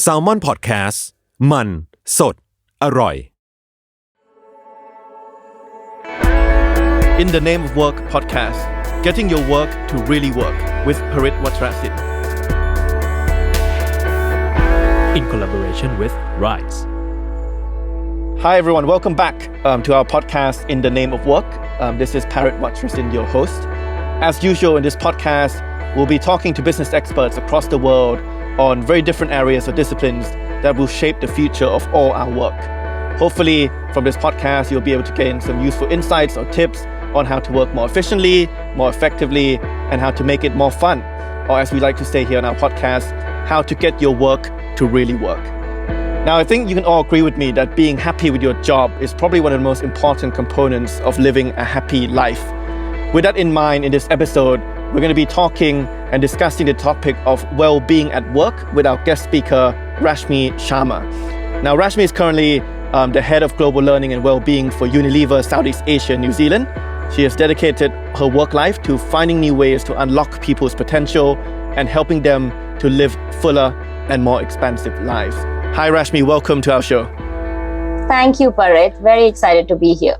Salmon Podcast มันสดอร่อย In the Name of Work podcast, getting your work to really work with Parit Watrasin. In collaboration with Rise. Hi everyone, welcome back to our podcast In the Name of Work. This is Parit Watrasin, your host. As usual in this podcast, we'll be talking to business experts across the world on very different areas or disciplines that will shape the future of all our work. Hopefully, from this podcast, you'll be able to gain some useful insights or tips on how to work more efficiently, more effectively, and how to make it more fun. Or as we like to say here on our podcast, how to get your work to really work. Now, I think you can all agree with me that being happy with your job is probably one of the most important components of living a happy life. With that in mind, in this episode, we're going to be talking and discussing the topic of well-being at work with our guest speaker, Rashmi Sharma. Now, Rashmi is currently the head of global learning and well-being for Unilever Southeast Asia, New Zealand. She has dedicated her work life to finding new ways to unlock people's potential and helping them to live fuller and more expansive lives. Hi, Rashmi. Welcome to our show. Thank you, Parit. Very excited to be here.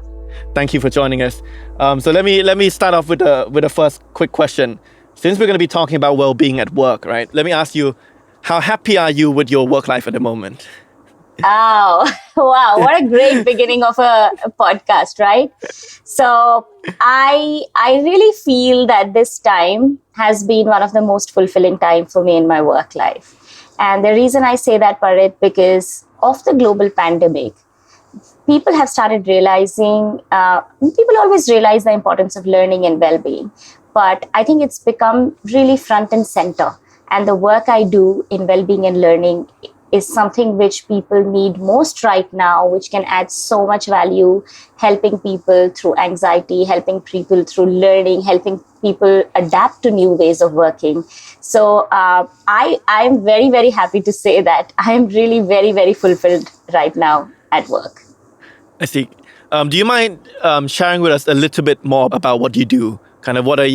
Thank you for joining us. So let me start off with the first quick question. Since we're going to be talking about well-being at work, right? Let me ask you, how happy are you with your work life at the moment? Oh, wow. What a great beginning of a podcast, right? So I really feel that this time has been one of the most fulfilling time for me in my work life. And the reason I say that, Parit, because of the global pandemic, people have started realizing, people always realize the importance of learning and well-being. But I think it's become really front and center. And the work I do in well-being and learning is something which people need most right now, which can add so much value, helping people through anxiety, helping people through learning, helping people adapt to new ways of working. So I'm very, very happy to say that I am really very, very fulfilled right now at work. I see. Do you mind sharing with us a little bit more about what you do? Kind of what are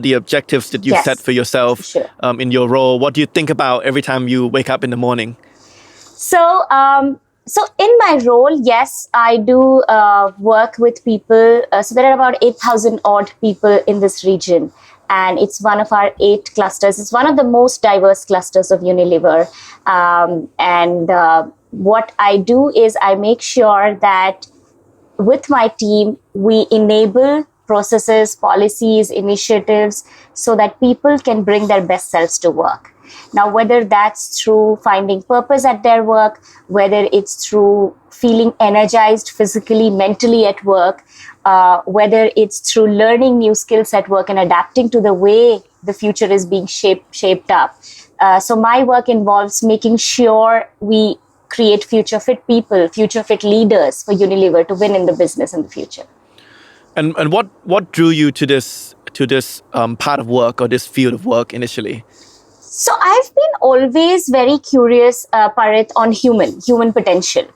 the objectives that you set for yourself in your role? What do you think about every time you wake up in the morning? So in my role, yes, I do work with people. So there are about 8,000 odd people in this region. And it's one of our 8 clusters. It's one of the most diverse clusters of Unilever. What I do is I make sure that with my team, we enable processes, policies, initiatives, so that people can bring their best selves to work. Now, whether that's through finding purpose at their work, whether it's through feeling energized physically, mentally at work, whether it's through learning new skills at work and adapting to the way the future is being shaped up. So my work involves making sure we create future fit people, future fit leaders for Unilever to win in the business in the future. And what drew you to this part of work or this field of work initially? So I've been always very curious, Parit, on human potential.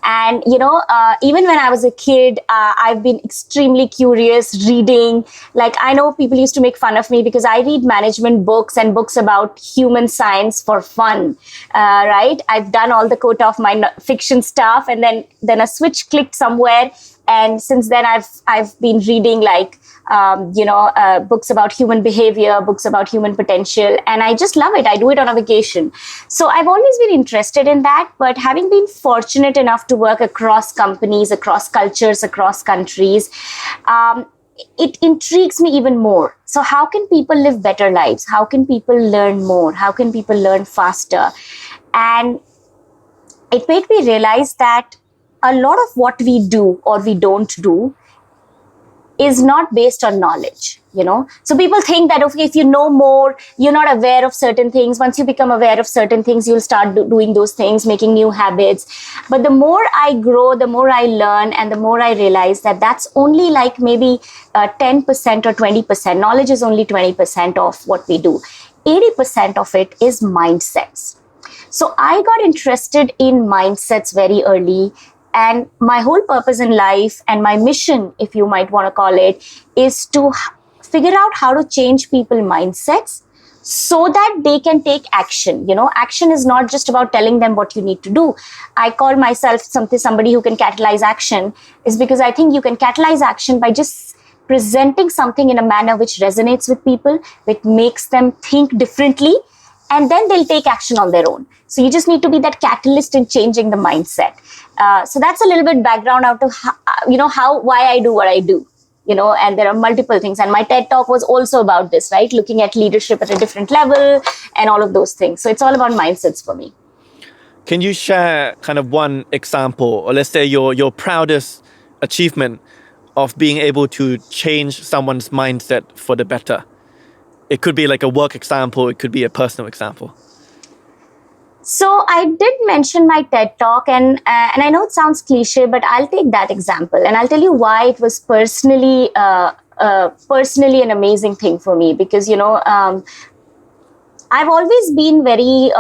And, even when I was a kid, I've been extremely curious reading. Like, I know people used to make fun of me because I read management books and books about human science for fun, right? I've done all the quota of my fiction stuff, and then a switch clicked somewhere. And since then, I've been reading books about human behavior, books about human potential, and I just love it. I do it on a vacation. So I've always been interested in that, but having been fortunate enough to work across companies, across cultures, across countries, it intrigues me even more. So how can people live better lives? How can people learn more? How can people learn faster? And it made me realize that a lot of what we do or we don't do is not based on knowledge, So people think that, okay, if you know more, you're not aware of certain things. Once you become aware of certain things, you'll start doing those things, making new habits. But the more I grow, the more I learn, and the more I realize that that's only like maybe 10% or 20%. Knowledge is only 20% of what we do. 80% of it is mindsets. So I got interested in mindsets very early. And my whole purpose in life and my mission, if you might want to call it, is to figure out how to change people's mindsets so that they can take action. Action is not just about telling them what you need to do. I call myself somebody who can catalyze action, is because I think you can catalyze action by just presenting something in a manner which resonates with people, which makes them think differently, and then they'll take action on their own. So you just need to be that catalyst in changing the mindset. So that's a little bit background out of why I do what I do. And there are multiple things. And my TED Talk was also about this, right? Looking at leadership at a different level and all of those things. So it's all about mindsets for me. Can you share kind of one example, or let's say your proudest achievement of being able to change someone's mindset for the better? It could be like a work example. It could be a personal example. So I did mention my TED Talk, and I know it sounds cliche, but I'll take that example, and I'll tell you why it was personally an amazing thing for me. Because I've always been very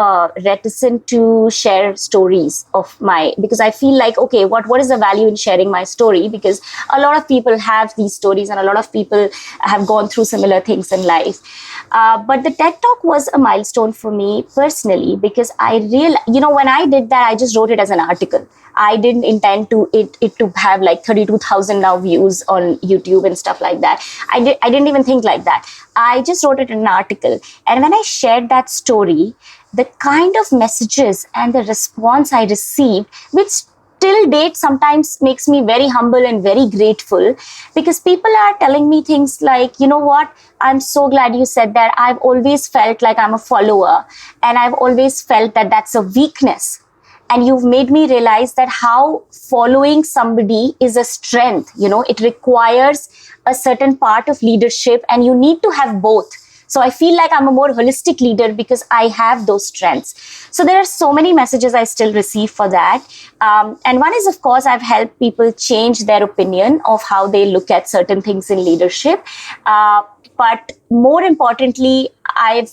reticent to share stories because I feel like, okay, what is the value in sharing my story? Because a lot of people have these stories and a lot of people have gone through similar things in life. But the TED Talk was a milestone for me personally, because I when I did that, I just wrote it as an article. I didn't intend it to have like 32,000 now views on YouTube and stuff like that. I didn't even think like that. I just wrote it in an article. And when I shared that story, the kind of messages and the response I received, which till date sometimes makes me very humble and very grateful, because people are telling me things like, you know what, I'm so glad you said that. I've always felt like I'm a follower, and I've always felt that that's a weakness. And you've made me realize that how following somebody is a strength. It requires a certain part of leadership, and you need to have both. So I feel like I'm a more holistic leader because I have those strengths. So there are so many messages I still receive for that. And one is, of course, I've helped people change their opinion of how they look at certain things in leadership. But more importantly, I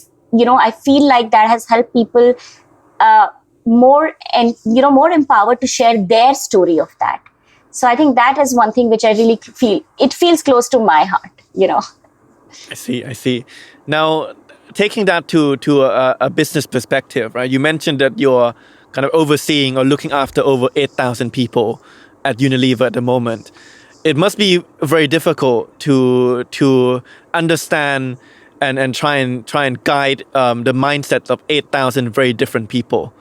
feel like that has helped people more empowered to share their story of that. So I think that is one thing which I really feel, it feels close to my heart, I see. Now, taking that to a business perspective, right? You mentioned that you're kind of overseeing or looking after over 8,000 people at Unilever at the moment. It must be very difficult to understand and try and guide the mindset of 8,000 very different people.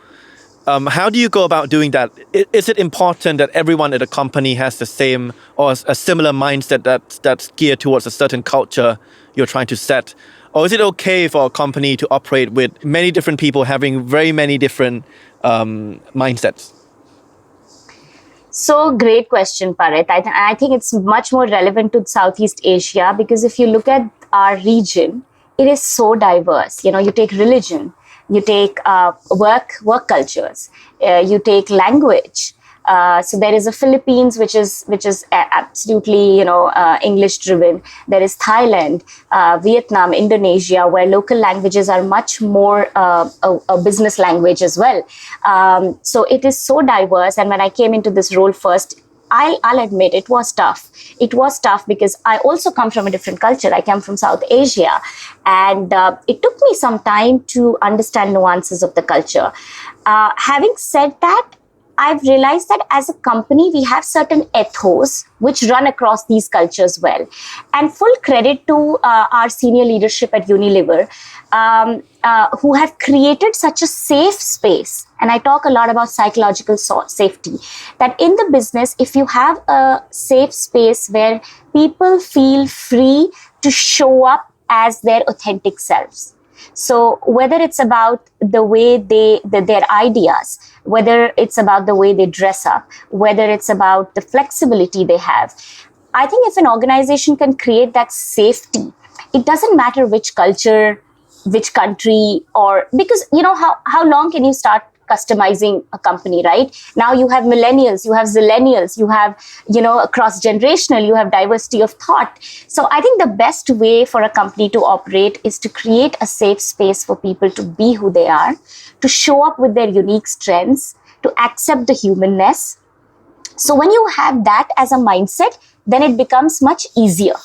How do you go about doing that? Is it important that everyone at a company has the same or a similar mindset that's geared towards a certain culture you're trying to set? Or is it okay for a company to operate with many different people having very many different mindsets? So great question, Parit. I think it's much more relevant to Southeast Asia, because if you look at our region, it is so diverse. You take religion, you take work cultures, you take language. So there is the Philippines, which is absolutely English driven. There is Thailand, Vietnam, Indonesia, where local languages are much more a business language as well. So it is so diverse. And when I came into this role first, I'll admit it was tough. It was tough because I also come from a different culture. I come from South Asia, and it took me some time to understand nuances of the culture. Having said that, I've realized that as a company, we have certain ethos which run across these cultures well. And full credit to our senior leadership at Unilever, who have created such a safe space. And I talk a lot about psychological safety, that in the business, if you have a safe space where people feel free to show up as their authentic selves. So whether it's about the way their ideas, whether it's about the way they dress up, whether it's about the flexibility they have, I think if an organization can create that safety, it doesn't matter which culture, which country, or because how long can you start customizing a company, right? Now you have millennials, you have zillennials, you have, cross-generational, you have diversity of thought. So I think the best way for a company to operate is to create a safe space for people to be who they are, to show up with their unique strengths, to accept the humanness. So when you have that as a mindset, then it becomes much easier.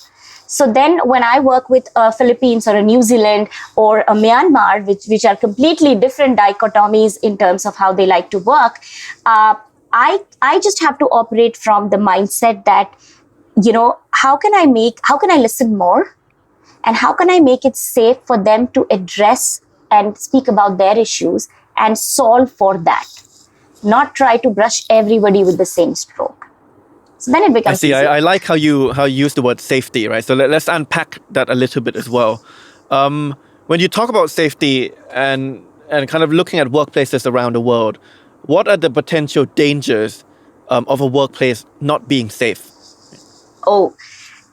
So then when I work with Philippines or a New Zealand or a Myanmar, which are completely different dichotomies in terms of how they like to work, I just have to operate from the mindset that, how can I listen more? And how can I make it safe for them to address and speak about their issues and solve for that? Not try to brush everybody with the same stroke. So then it becomes I see. easier. I like how you use the word safety, right? So let's unpack that a little bit as well. When you talk about safety and kind of looking at workplaces around the world, what are the potential dangers of a workplace not being safe? There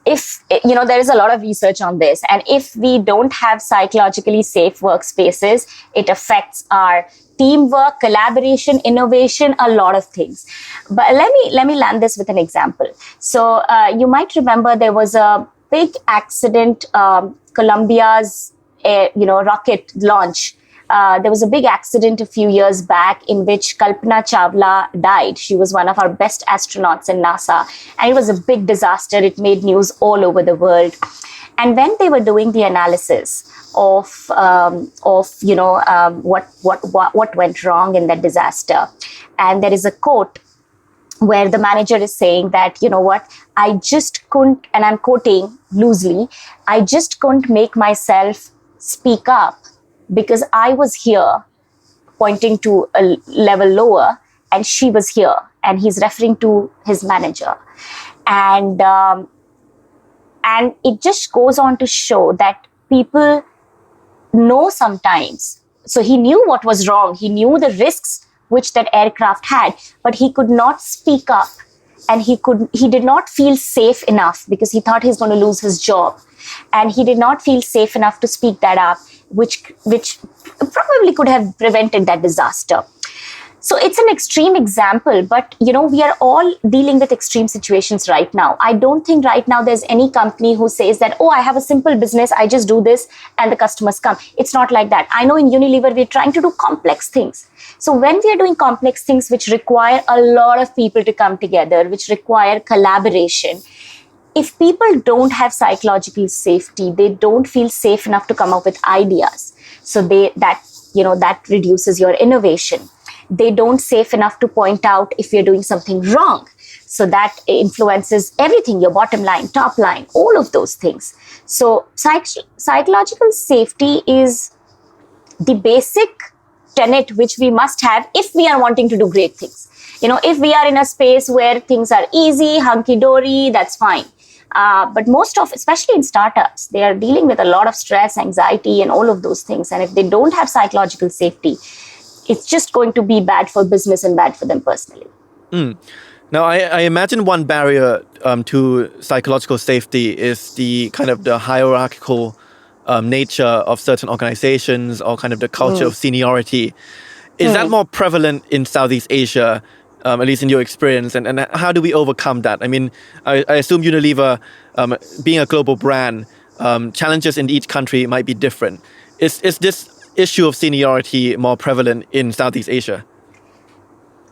is a lot of research on this, and if we don't have psychologically safe workspaces, it affects our teamwork, collaboration, innovation, a lot of things. But let me land this with an example. So you might remember there was a big accident, Columbia's rocket launch. There was a big accident a few years back in which Kalpana Chawla died. She was one of our best astronauts in NASA. And it was a big disaster. It made news all over the world. And when they were doing the analysis of what went wrong in that disaster, and there is a quote where the manager is saying that, I just couldn't, and I'm quoting loosely, I just couldn't make myself speak up because I was here pointing to a level lower and she was here, and he's referring to his manager. And it just goes on to show that people know sometimes. So he knew what was wrong. He knew the risks which that aircraft had, but he could not speak up, and he did not feel safe enough because he thought he's going to lose his job. And he did not feel safe enough to speak that up, which probably could have prevented that disaster. So it's an extreme example, but we are all dealing with extreme situations right now. I don't think right now there's any company who says that, I have a simple business, I just do this and the customers come. It's not like that. I know in Unilever, we're trying to do complex things. So when we are doing complex things which require a lot of people to come together, which require collaboration, if people don't have psychological safety, they don't feel safe enough to come up with ideas. So that reduces your innovation. They don't safe enough to point out if you're doing something wrong. So that influences everything, your bottom line, top line, all of those things. So psychological safety is the basic tenet which we must have if we are wanting to do great things. If we are in a space where things are easy, hunky-dory, that's fine. But especially in startups, they are dealing with a lot of stress, anxiety, and all of those things. And if they don't have psychological safety, it's just going to be bad for business and bad for them personally. Now, I imagine one barrier to psychological safety is the kind of the hierarchical nature of certain organizations, or kind of the culture of seniority. Is that more prevalent in Southeast Asia, at least in your experience? And how do we overcome that? I mean, I assume Unilever, being a global brand, challenges in each country might be different. Is this issue of seniority more prevalent in Southeast Asia?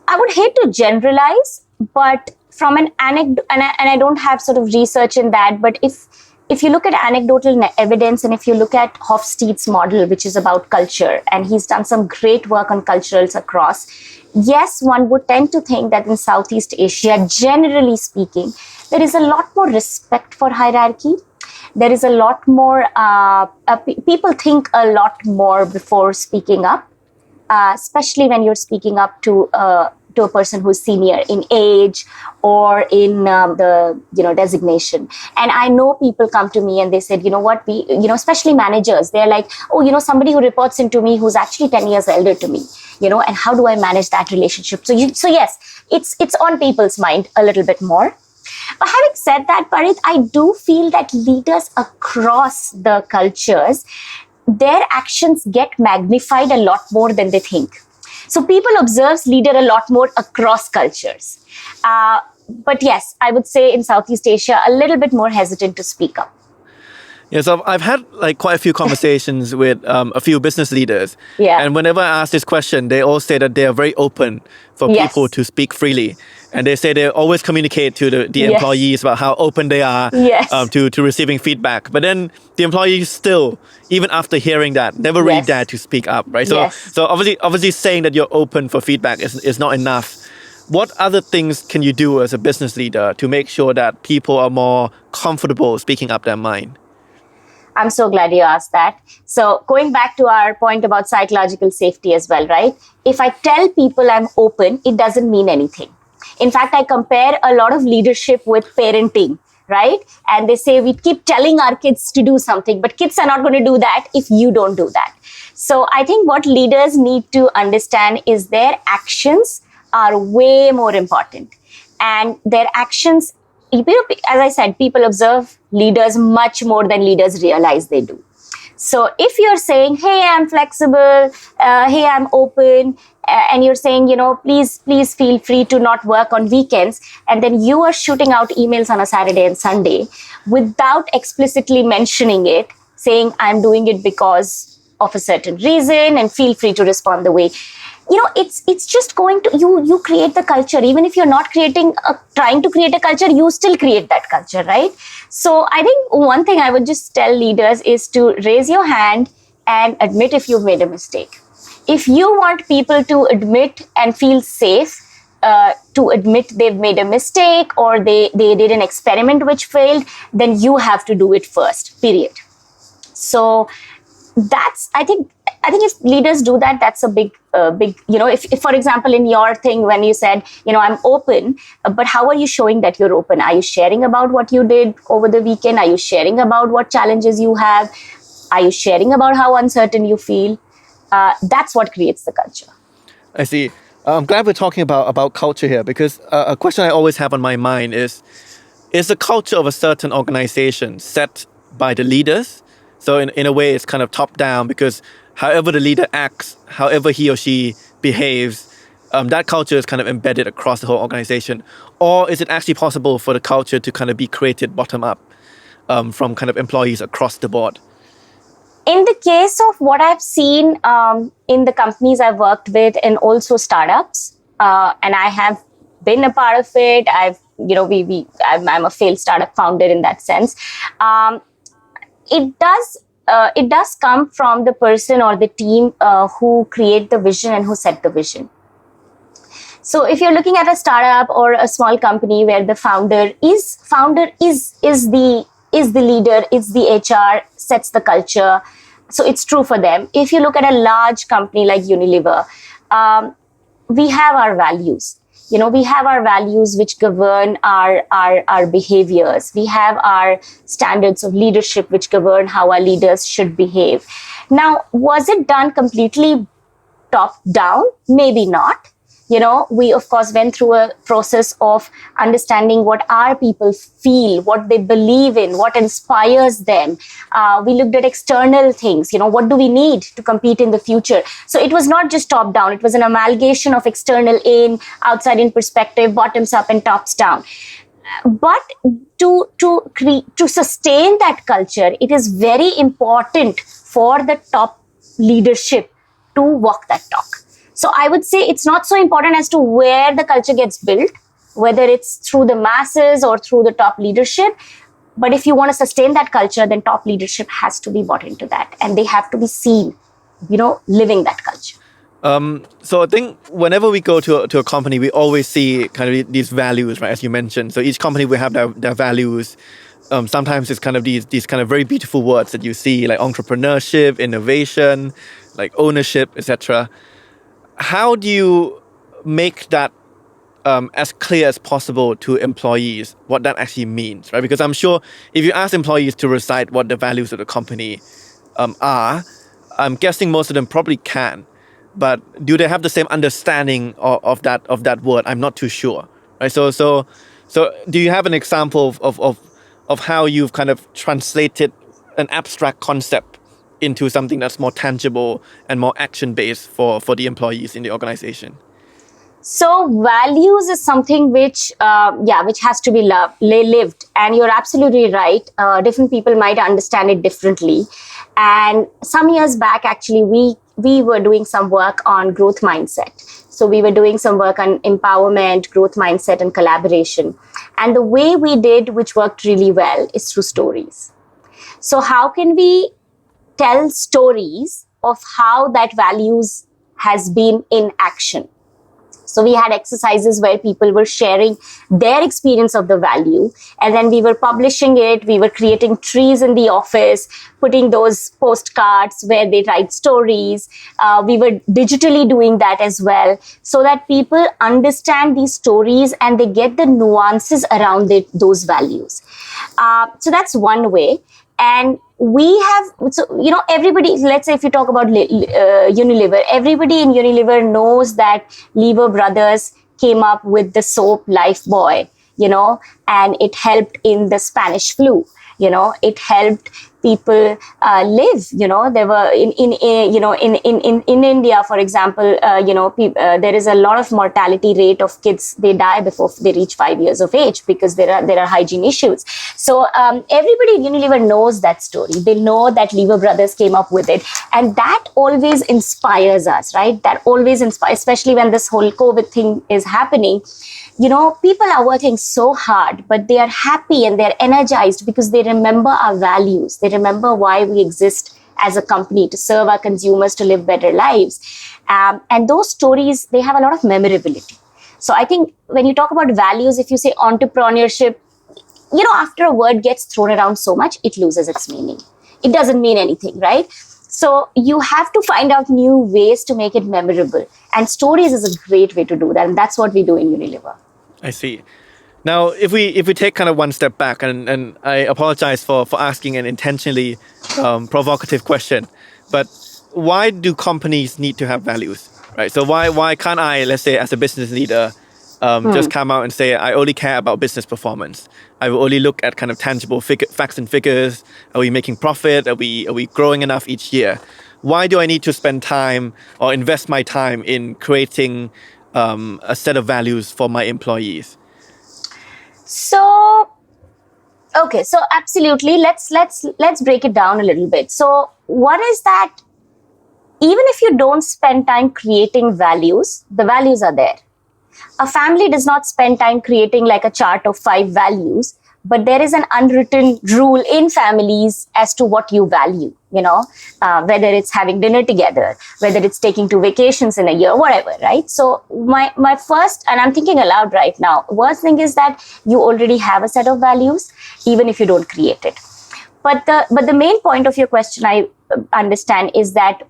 I would hate to generalize, but from an anecdote, and I don't have sort of research in that, but if you look at anecdotal evidence, and if you look at Hofstede's model, which is about culture, and he's done some great work on culturals across, yes, one would tend to think that in Southeast Asia, generally speaking, there is a lot more respect for hierarchy. There is a lot more, people think a lot more before speaking up, especially when you're speaking up to a person who's senior in age or in the designation. And I know people come to me and they said, especially managers, they're like, somebody who reports into me who's actually 10 years elder to me, and how do I manage that relationship? So yes, it's on people's mind a little bit more. But having said that, Parit, I do feel that leaders across the cultures, their actions get magnified a lot more than they think. So people observe leader a lot more across cultures. But yes, I would say in Southeast Asia, a little bit more hesitant to speak up. Yeah, so I've had like quite a few conversations with a few business leaders. Yeah. And whenever I ask this question, they all say that they are very open for Yes. people to speak freely. And they say they always communicate to the Yes. employees about how open they are Yes. to receiving feedback. But then the employees still, even after hearing that, never really Yes. dare to speak up, right? So, Yes. so obviously saying that you're open for feedback is not enough. What other things can you do as a business leader to make sure that people are more comfortable speaking up their mind? I'm so glad you asked that. So going back to our point about psychological safety as well, right? If I tell people I'm open, it doesn't mean anything. In fact, I compare a lot of leadership with parenting, right? And they say we keep telling our kids to do something, but kids are not going to do that if you don't do that. So I think what leaders need to understand is their actions are way more important. And their actions, as I said, people observe leaders much more than leaders realize they do. So if you're saying, hey, I'm flexible, hey, I'm open, and you're saying, please feel free to not work on weekends, and then you are shooting out emails on a Saturday and Sunday without explicitly mentioning it, saying, I'm doing it because of a certain reason and feel free to respond the way. It's just going to, you create the culture. Even if you're not trying to create a culture, you still create that culture, right? So I think one thing I would just tell leaders is to raise your hand and admit if you've made a mistake. If you want people to admit and feel safe, to admit they've made a mistake or they did an experiment which failed, then you have to do it first, period. So that's, I think if leaders do that, that's a big, if for example, in your thing, when you said, I'm open, but how are you showing that you're open? Are you sharing about what you did over the weekend? Are you sharing about what challenges you have? Are you sharing about how uncertain you feel? That's what creates the culture. I see. I'm glad we're talking about culture here, because a question I always have on my mind is the culture of a certain organization set by the leaders? So in a way, it's kind of top down, because however the leader acts, however he or she behaves, that culture is kind of embedded across the whole organization. Or is it actually possible for the culture to kind of be created bottom up from kind of employees across the board? In the case of what I've seen in the companies I've worked with and also startups, and I have been a part of it, I'm a failed startup founder in that sense. It does come from the person or the team who create the vision and who set the vision. So if you're looking at a startup or a small company where the founder is the leader, is the HR, sets the culture, so it's true for them. If you look at a large company like Unilever, we have our values. We have our values which govern our behaviors. We have our standards of leadership which govern how our leaders should behave. Now, was it done completely top down? Maybe not. We of course went through a process of understanding what our people feel, what they believe in, what inspires them. We looked at external things. What do we need to compete in the future? So it was not just top down. It was an amalgamation of external in, outside in perspective, bottoms up and tops down. But to sustain that culture, it is very important for the top leadership to walk that talk. So I would say it's not so important as to where the culture gets built, whether it's through the masses or through the top leadership. But if you want to sustain that culture, then top leadership has to be bought into that. And they have to be seen, living that culture. So I think whenever we go to a company, we always see kind of these values, right? As you mentioned. So each company will have their values. Sometimes it's kind of these kind of very beautiful words that you see, like entrepreneurship, innovation, like ownership, etc. How do you make that as clear as possible to employees what that actually means, right? Because I'm sure if you ask employees to recite what the values of the company are, I'm guessing most of them probably can. But do they have the same understanding of that word? I'm not too sure, right? So do you have an example of how you've kind of translated an abstract concept into something that's more tangible and more action-based for the employees in the organization? So values is something which has to be lived. And you're absolutely right. Different people might understand it differently. And some years back, actually, we were doing some work on growth mindset. So we were doing some work on empowerment, growth mindset, and collaboration. And the way we did, which worked really well, is through stories. So how can we tell stories of how that values has been in action? So we had exercises where people were sharing their experience of the value, and then we were publishing it. We were creating trees in the office, putting those postcards where they write stories. We were digitally doing that as well, so that people understand these stories and they get the nuances around those values. So that's one way. And we have, everybody, let's say if you talk about Unilever, everybody in Unilever knows that Lever brothers came up with the soap Lifebuoy, and it helped in the Spanish flu. It helped people live. There were in India, for example, there is a lot of mortality rate of kids. They die before they reach 5 years of age because there are hygiene issues. So everybody in Unilever knows that story. They know that Lever brothers came up with it, and that always inspires us, right? That always inspires, especially when this whole COVID thing is happening. People are working so hard, but they are happy and they're energized because they remember our values. They remember why we exist as a company, to serve our consumers, to live better lives. And those stories, they have a lot of memorability. So I think when you talk about values, if you say entrepreneurship, after a word gets thrown around so much, it loses its meaning. It doesn't mean anything, right? So you have to find out new ways to make it memorable. And stories is a great way to do that. And that's what we do in Unilever. I see. Now, if we take kind of one step back, and I apologize for asking an intentionally provocative question, but why do companies need to have values, right? So why can't I, let's say, as a business leader, just come out and say, I only care about business performance. I will only look at kind of tangible facts and figures. Are we making profit? Are we growing enough each year? Why do I need to spend time or invest my time in creating a set of values for my employees? So absolutely, let's break it down a little bit. So one is that even if you don't spend time creating values, the values are there. A family does not spend time creating like a chart of 5 values, but there is an unwritten rule in families as to what you value, whether it's having dinner together, whether it's taking 2 vacations in a year, whatever, right? So my first, and I'm thinking aloud right now, worst thing is that you already have a set of values, even if you don't create it. But the main point of your question, I understand, is that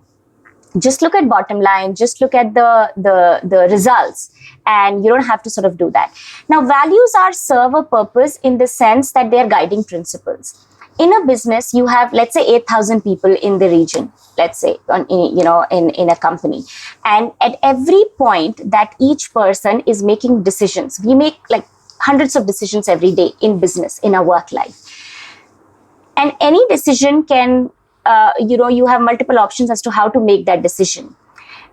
just look at bottom line, just look at the results, and you don't have to sort of do that. Now, values serve a purpose in the sense that they are guiding principles. In a business, you have, let's say, 8,000 people in the region, let's say, in a company. And at every point that each person is making decisions, we make like hundreds of decisions every day in business, in our work life. And any decision can, you have multiple options as to how to make that decision.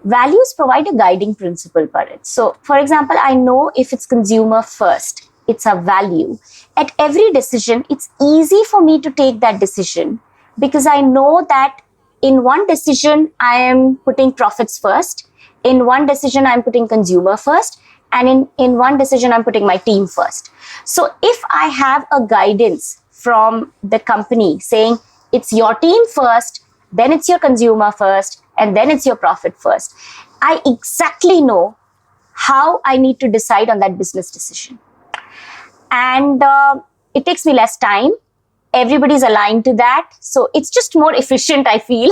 Values provide a guiding principle for it. So, for example, I know if it's consumer first, it's a value. At every decision, it's easy for me to take that decision because I know that in one decision, I am putting profits first. In one decision, I'm putting consumer first. And in one decision, I'm putting my team first. So if I have a guidance from the company saying it's your team first, then it's your consumer first, and then it's your profit first, I exactly know how I need to decide on that business decision. And it takes me less time. Everybody's aligned to that. So it's just more efficient, I feel,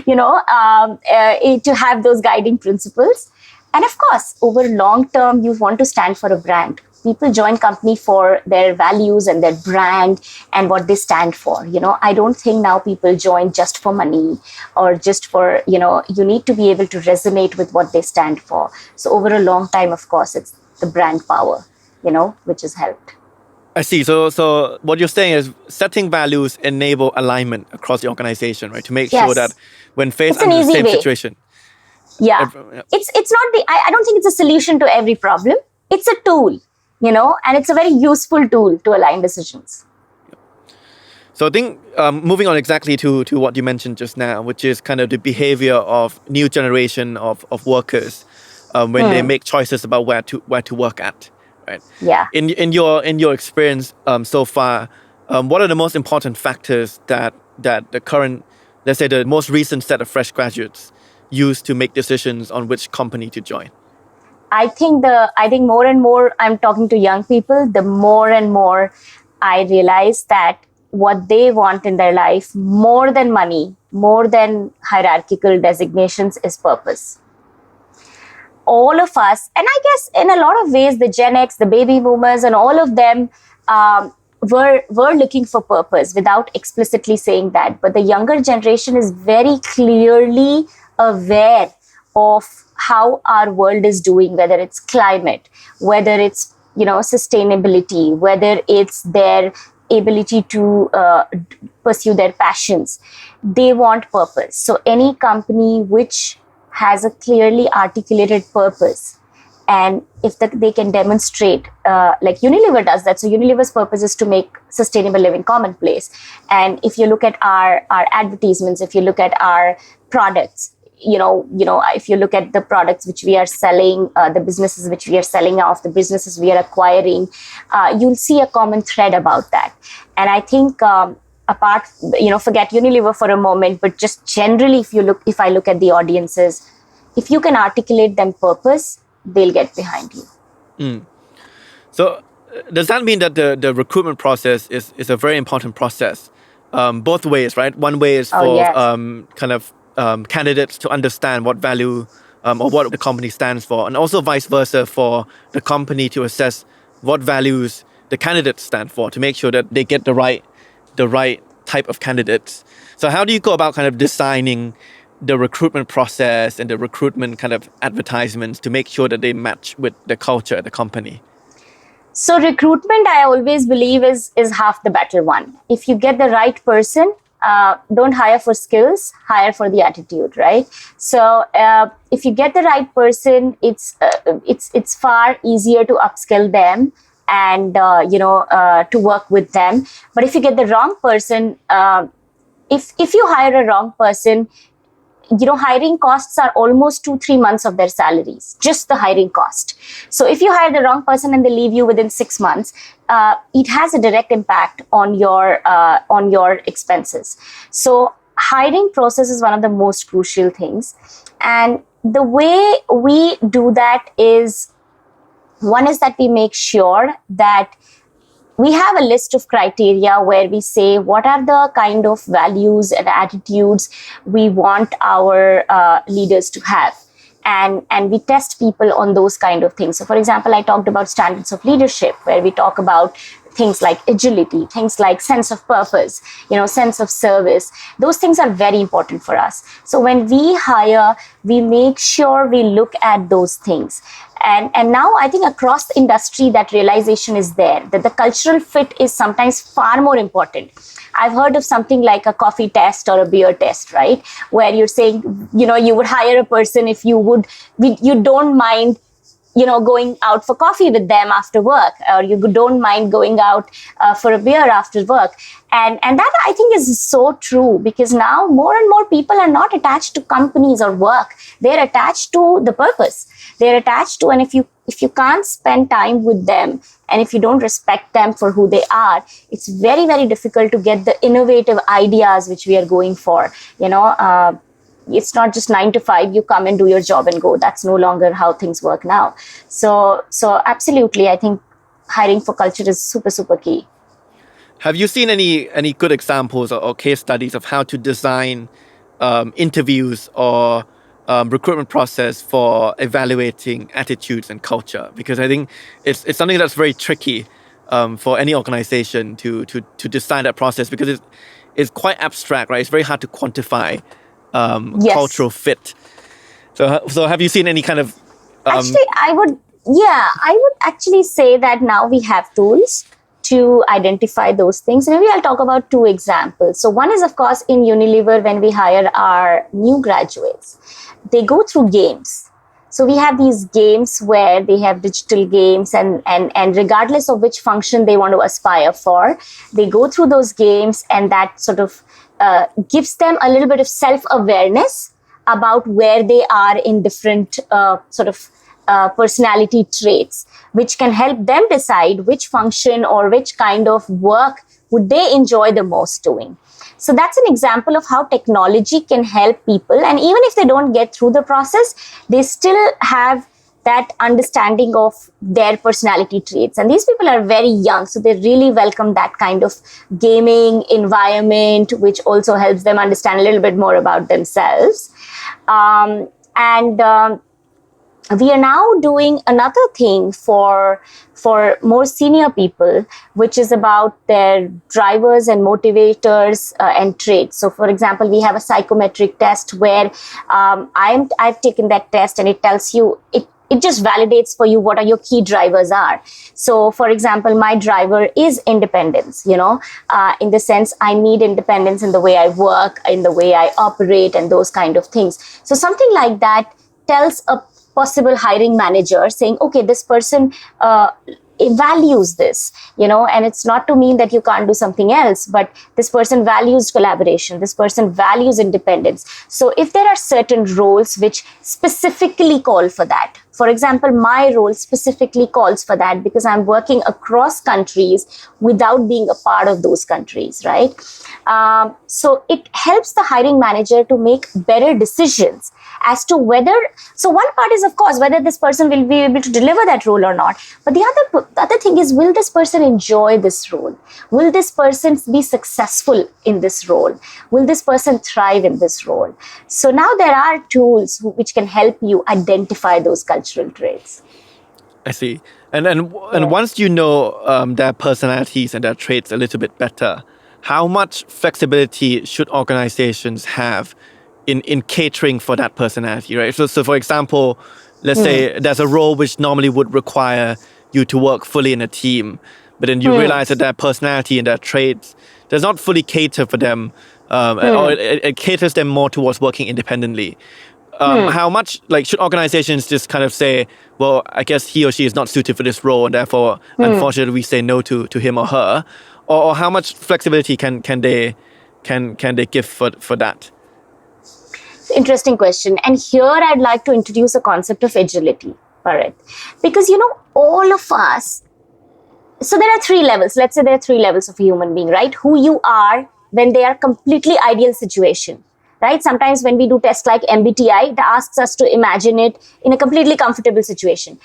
to have those guiding principles. And of course, over long term, you want to stand for a brand. People join company for their values and their brand and what they stand for. I don't think now people join just for money or just for, you need to be able to resonate with what they stand for. So over a long time, of course, it's the brand power, which has helped. I see. So what you're saying is setting values enable alignment across the organization, right? To make sure that when faced under the same situation, Yeah. It's not I don't think it's a solution to every problem. It's a tool, and it's a very useful tool to align decisions. So I think moving on exactly to what you mentioned just now, which is kind of the behavior of new generation of workers when they make choices about where to work at, right? Yeah. In your experience so far, what are the most important factors that the current, let's say the most recent set of fresh graduates use to make decisions on which company to join? I think more and more I'm talking to young people, the more and more I realize that what they want in their life, more than money, more than hierarchical designations, is purpose. All of us, and I guess in a lot of ways, the Gen X, the baby boomers, and all of them were looking for purpose without explicitly saying that. But the younger generation is very clearly aware of how our world is doing, whether it's climate, whether it's sustainability, whether it's their ability to pursue their passions. They want purpose. So any company which has a clearly articulated purpose, and if they can demonstrate, like Unilever does that. So Unilever's purpose is to make sustainable living commonplace. And if you look at our advertisements, if you look at our products, if you look at the products which we are selling, the businesses which we are selling off, the businesses we are acquiring, you'll see a common thread about that. And I think forget Unilever for a moment, but just generally, if I look at the audiences, if you can articulate them purpose, they'll get behind you. So does that mean that the recruitment process is a very important process, both ways, right? One way is for yes. Candidates to understand what value or what the company stands for, and also vice versa for the company to assess what values the candidates stand for, to make sure that they get the right type of candidates. So how do you go about kind of designing the recruitment process and the recruitment kind of advertisements to make sure that they match with the culture of the company? So recruitment, I always believe, is half the battle won. If you get the right person, don't hire for skills, hire for the attitude, right? So if you get the right person, it's far easier to upskill them and to work with them. But if you get the wrong person, if you hire a wrong person, hiring costs are almost 2-3 months of their salaries, just the hiring cost. So if you hire the wrong person and they leave you within 6 months, it has a direct impact on your expenses. So hiring process is one of the most crucial things. And the way we do that is, one is that we make sure that we have a list of criteria where we say what are the kind of values and attitudes we want our leaders to have. And we test people on those kind of things. So for example, I talked about standards of leadership, where we talk about things like agility, things like sense of purpose, sense of service. Those things are very important for us. So when we hire, we make sure we look at those things. And now I think across the industry, that realization is there, that the cultural fit is sometimes far more important. I've heard of something like a coffee test or a beer test, right? Where you're saying, you would hire a person if you don't mind, going out for coffee with them after work, or you don't mind going out for a beer after work. And that I think is so true, because now more and more people are not attached to companies or work. They're attached to the purpose. They're attached to, and if you can't spend time with them, and if you don't respect them for who they are, it's very, very difficult to get the innovative ideas which we are going for. It's not just 9 to 5, you come and do your job and go. That's no longer how things work now. So absolutely, I think hiring for culture is super, super key. Have you seen any good examples or case studies of how to design interviews or recruitment process for evaluating attitudes and culture? Because I think it's something that's very tricky for any organization to design that process, because it's quite abstract, right? It's very hard to quantify cultural fit. So have you seen any kind of actually, I would actually say that now we have tools. to identify those things. Maybe I'll talk about two examples. So one is, of course, in Unilever, when we hire our new graduates, they go through games. So we have these games where they have digital games, and regardless of which function they want to aspire for, they go through those games, and that sort of gives them a little bit of self-awareness about where they are in different personality traits, which can help them decide which function or which kind of work would they enjoy the most doing. So that's an example of how technology can help people. And even if they don't get through the process, they still have that understanding of their personality traits. And these people are very young, so they really welcome that kind of gaming environment, which also helps them understand a little bit more about themselves. We are now doing another thing for more senior people, which is about their drivers and motivators and traits. So, for example, we have a psychometric test where I've taken that test, and it tells you, it just validates for you what are your key drivers are. So, for example, my driver is independence, in the sense I need independence in the way I work, in the way I operate, and those kind of things. So something like that tells a possible hiring manager saying, okay, this person values this, and it's not to mean that you can't do something else, but this person values collaboration, this person values independence. So if there are certain roles which specifically call for that, for example, my role specifically calls for that because I'm working across countries without being a part of those countries, right? So it helps the hiring manager to make better decisions as to whether, so one part is, of course, whether this person will be able to deliver that role or not. But the other thing is, will this person enjoy this role? Will this person be successful in this role? Will this person thrive in this role? So now there are tools which can help you identify those cultural traits. I see. And once you know their personalities and their traits a little bit better, how much flexibility should organizations have in catering for that personality, right? So for example, let's say there's a role which normally would require you to work fully in a team, but then you realize that their personality and their traits does not fully cater for them, or it caters them more towards working independently. How much, should organizations just kind of say, well, I guess he or she is not suited for this role, and therefore, unfortunately, we say no to him or her, or how much flexibility can they give for that? Interesting question. And here I'd like to introduce a concept of agility, Parit. Because, all of us, so there are three levels. Let's say there are three levels of a human being, right? Who you are when they are completely ideal situation, right? Sometimes when we do tests like MBTI, it asks us to imagine it in a completely comfortable situation.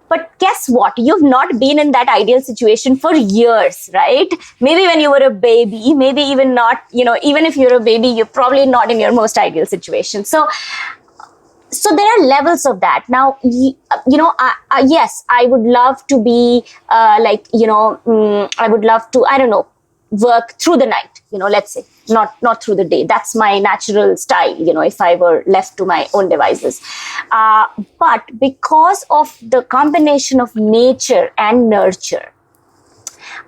But guess what? You've not been in that ideal situation for years, right? Maybe when you were a baby, maybe even not, even if you're a baby, you're probably not in your most ideal situation. So there are levels of that. Now, yes, I would love to be I would love to, work through the night, let's say, not through the day. That's my natural style, if I were left to my own devices. But because of the combination of nature and nurture,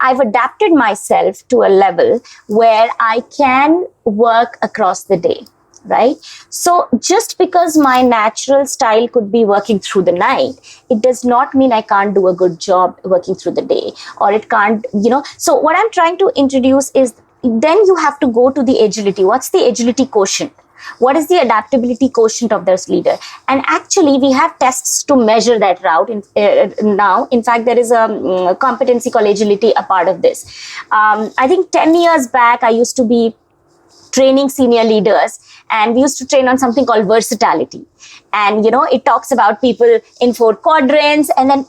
I've adapted myself to a level where I can work across the day, right? So just because my natural style could be working through the night, it does not mean I can't do a good job working through the day, or it can't, So what I'm trying to introduce is, then you have to go to the agility. What's the agility quotient? What is the adaptability quotient of this leader? And actually, we have tests to measure that route now. In fact, there is a competency called agility, a part of this. I think 10 years back, I used to be training senior leaders, and we used to train on something called versatility. And, it talks about people in 4 quadrants, and then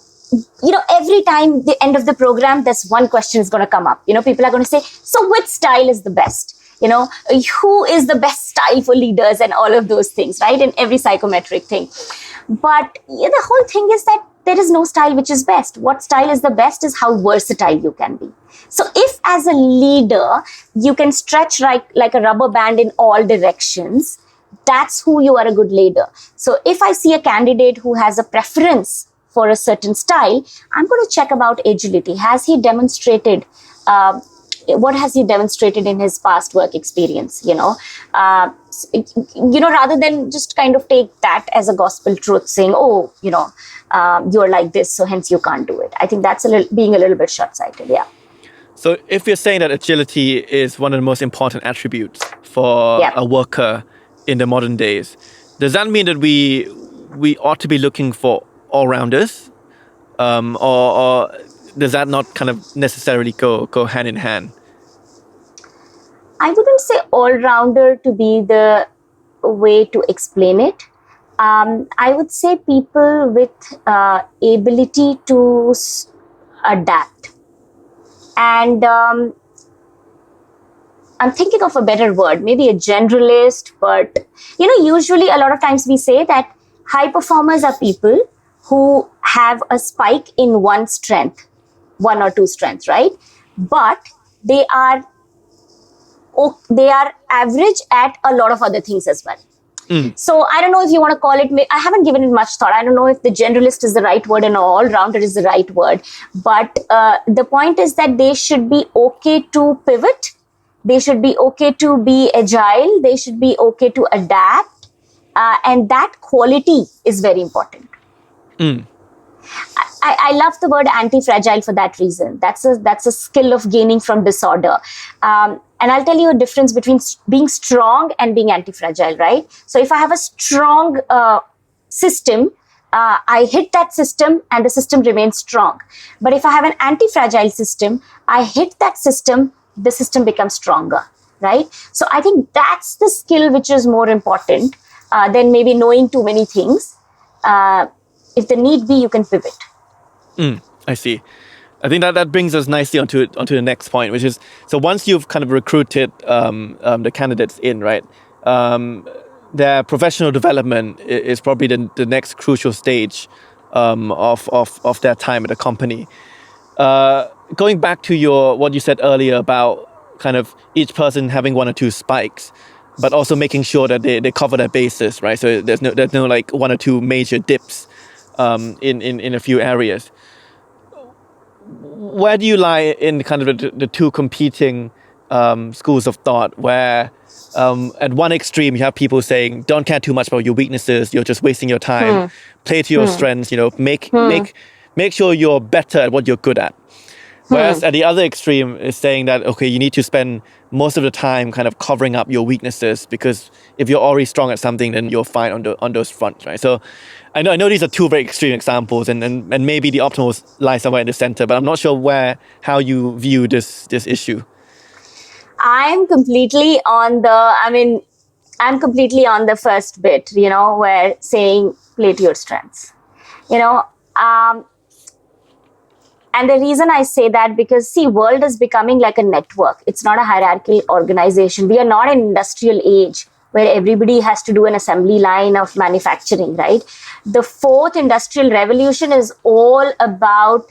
every time the end of the program, there's one question is going to come up. People are going to say, so which style is the best? Who is the best style for leaders, and all of those things, right? In every psychometric thing. But the whole thing is that there is no style which is best. What style is the best is how versatile you can be. So if as a leader, you can stretch like a rubber band in all directions, that's who you are, a good leader. So if I see a candidate who has a preference for a certain style, I'm going to check about agility. Has he demonstrated, what has he demonstrated in his past work experience, rather than just kind of take that as a gospel truth saying, you're like this, so hence you can't do it. I think that's being a little bit short-sighted, yeah. So if you're saying that agility is one of the most important attributes for a worker in the modern days, does that mean that we ought to be looking for all-rounders? Or does that not kind of necessarily go hand in hand? I wouldn't say all-rounder to be the way to explain it. I would say people with ability to adapt. And I'm thinking of a better word, maybe a generalist, but usually a lot of times we say that high performers are people who have a spike in one or two strengths, right? But they are average at a lot of other things as well. So I don't know if you want to call it, I haven't given it much thought. I don't know if the generalist is the right word and all-rounder is the right word. But the point is that they should be okay to pivot. They should be okay to be agile. They should be okay to adapt. And that quality is very important. I love the word anti-fragile for that reason. That's a skill of gaining from disorder. And I'll tell you a difference between being strong and being anti-fragile, right? So if I have a strong system, I hit that system and the system remains strong. But if I have an anti-fragile system, I hit that system, the system becomes stronger, right? So I think that's the skill which is more important than maybe knowing too many things. If the need be, you can pivot. I see. I think that brings us nicely onto the next point, which is, so once you've kind of recruited the candidates in, right, their professional development is probably the next crucial stage of their time at the company. Going back to what you said earlier about kind of each person having one or two spikes, but also making sure that they cover their bases, right? So there's no like one or two major dips in a few areas. Where do you lie in kind of the two competing schools of thought, where at one extreme you have people saying, don't care too much about your weaknesses, you're just wasting your time, play to your strengths, make sure you're better at what you're good at. Whereas at the other extreme is saying that, okay, you need to spend most of the time kind of covering up your weaknesses, because if you're already strong at something, then you're fine on those fronts, right? So I know these are two very extreme examples, and maybe the optimal lies somewhere in the center, but I'm not sure how you view this issue. I'm completely on the first bit, where saying play to your strengths, and the reason I say that, because world is becoming like a network. It's not a hierarchical organization. We are not an industrial age where everybody has to do an assembly line of manufacturing, right? The fourth industrial revolution is all about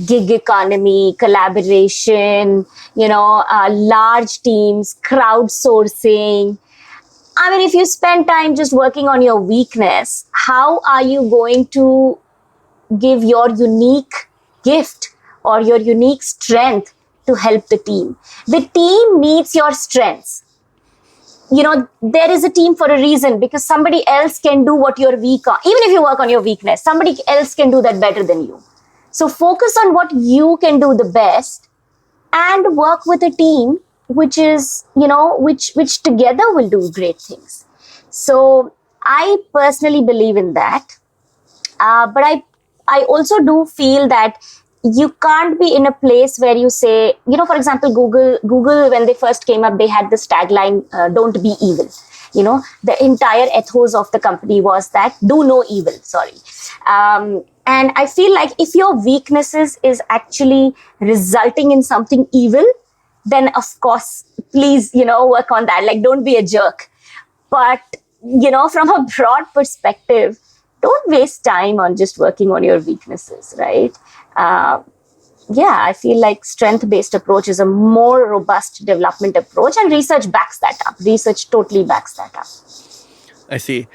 gig economy, collaboration, large teams, crowdsourcing. I mean, if you spend time just working on your weakness, how are you going to give your unique gift or your unique strength to help the team? The team needs your strengths. There is a team for a reason, because somebody else can do what you're weak on. Even if you work on your weakness, somebody else can do that better than you. So focus on what you can do the best and work with a team which is, which together will do great things. So I personally believe in that. But I also do feel that you can't be in a place where you say, for example, Google, when they first came up, they had this tagline, don't be evil. The entire ethos of the company was that do no evil, and I feel like if your weaknesses is actually resulting in something evil, then of course, please, work on that. Like, don't be a jerk. But, from a broad perspective, don't waste time on just working on your weaknesses, right? I feel like strength-based approach is a more robust development approach, and research backs that up. Research totally backs that up. I see.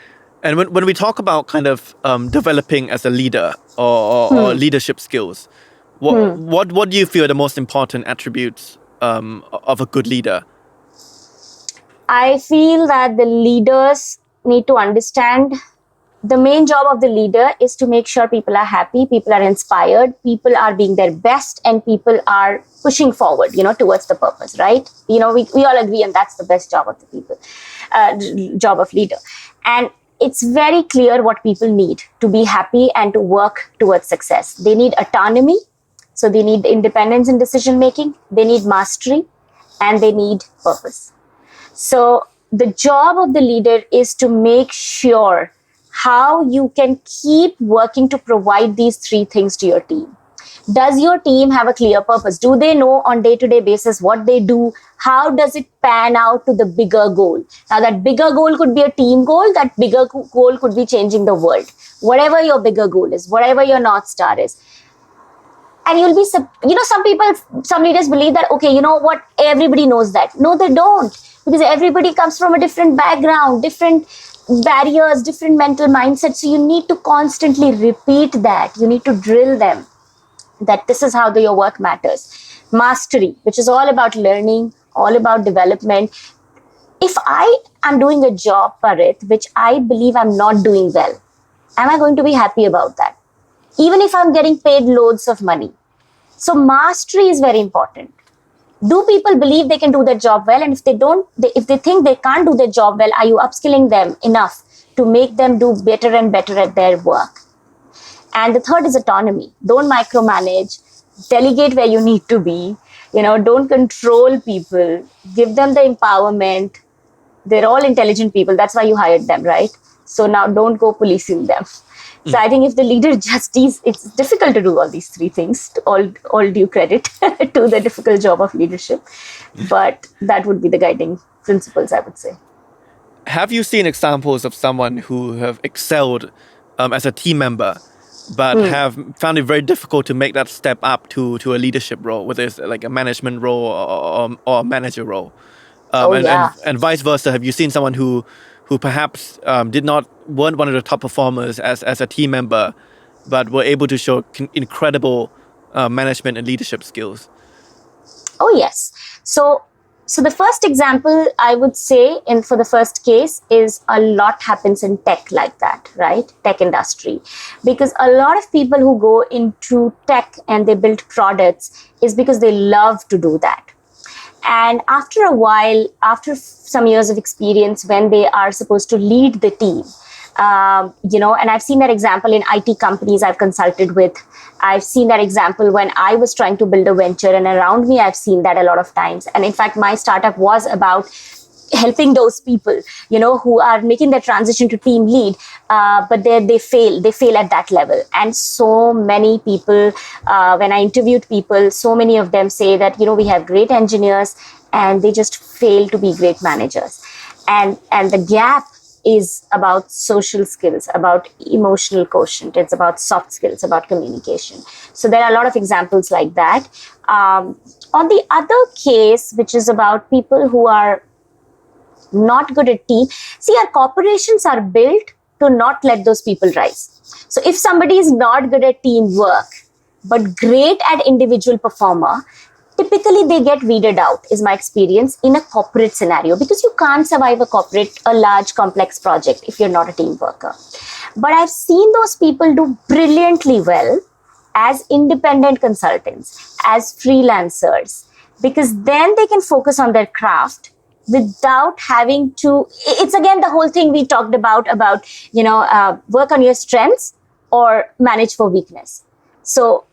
And when we talk about kind of developing as a leader or leadership skills, what do you feel are the most important attributes of a good leader? I feel that the leaders need to understand the main job of the leader is to make sure people are happy, people are inspired, people are being their best, and people are pushing forward, towards the purpose, right? We all agree, and that's the best job of the people, job of leader. And it's very clear what people need to be happy and to work towards success. They need autonomy, so they need independence in decision making, they need mastery, and they need purpose. So the job of the leader is to make sure how you can keep working to provide these three things to your team. Does your team have a clear purpose? Do they know on day-to-day basis what they do? How does it pan out to the bigger goal? Now, that bigger goal could be a team goal. That bigger goal could be changing the world. Whatever your bigger goal is, whatever your North Star is. And you'll be, some leaders believe that, okay, you know what? Everybody knows that. No, they don't. Because everybody comes from a different background, different barriers, different mental mindsets. So you need to constantly repeat that. You need to drill them that this is how your work matters. Mastery, which is all about learning, all about development. If I am doing a job, Parit, which I believe I'm not doing well, am I going to be happy about that? Even if I'm getting paid loads of money. So mastery is very important. Do people believe they can do their job well? And if they think they can't do their job well, are you upskilling them enough to make them do better and better at their work? And the third is autonomy. Don't micromanage. Delegate where you need to be. Don't control people. Give them the empowerment. They're all intelligent people. That's why you hired them, right? So now don't go policing them. So I think if the leader it's difficult to do all these three things, all due credit to the difficult job of leadership. But that would be the guiding principles, I would say. Have you seen examples of someone who have excelled as a team member, but have found it very difficult to make that step up to a leadership role, whether it's like a management role or a manager role? And vice versa. Have you seen someone who perhaps weren't one of the top performers as a team member, but were able to show incredible management and leadership skills? Oh, yes. So the first example I would say for the first case is a lot happens in tech like that, right? Tech industry. Because a lot of people who go into tech and they build products is because they love to do that. And after a while, after some years of experience, when they are supposed to lead the team, and I've seen that example in IT companies I've consulted with. I've seen that example when I was trying to build a venture, and around me, I've seen that a lot of times. And in fact, my startup was about helping those people, who are making the transition to team lead, but they fail at that level. And so many people, when I interviewed people, so many of them say that, we have great engineers and they just fail to be great managers. And the gap is about social skills, about emotional quotient. It's about soft skills, about communication. So there are a lot of examples like that. On the other case, which is about people who are not good at team. See, our corporations are built to not let those people rise. So if somebody is not good at teamwork, but great at individual performer, typically they get weeded out, is my experience, in a corporate scenario, because you can't survive a large complex project if you're not a team worker. But I've seen those people do brilliantly well as independent consultants, as freelancers, because then they can focus on their craft without having to, it's again the whole thing we talked about, work on your strengths or manage for weakness. So,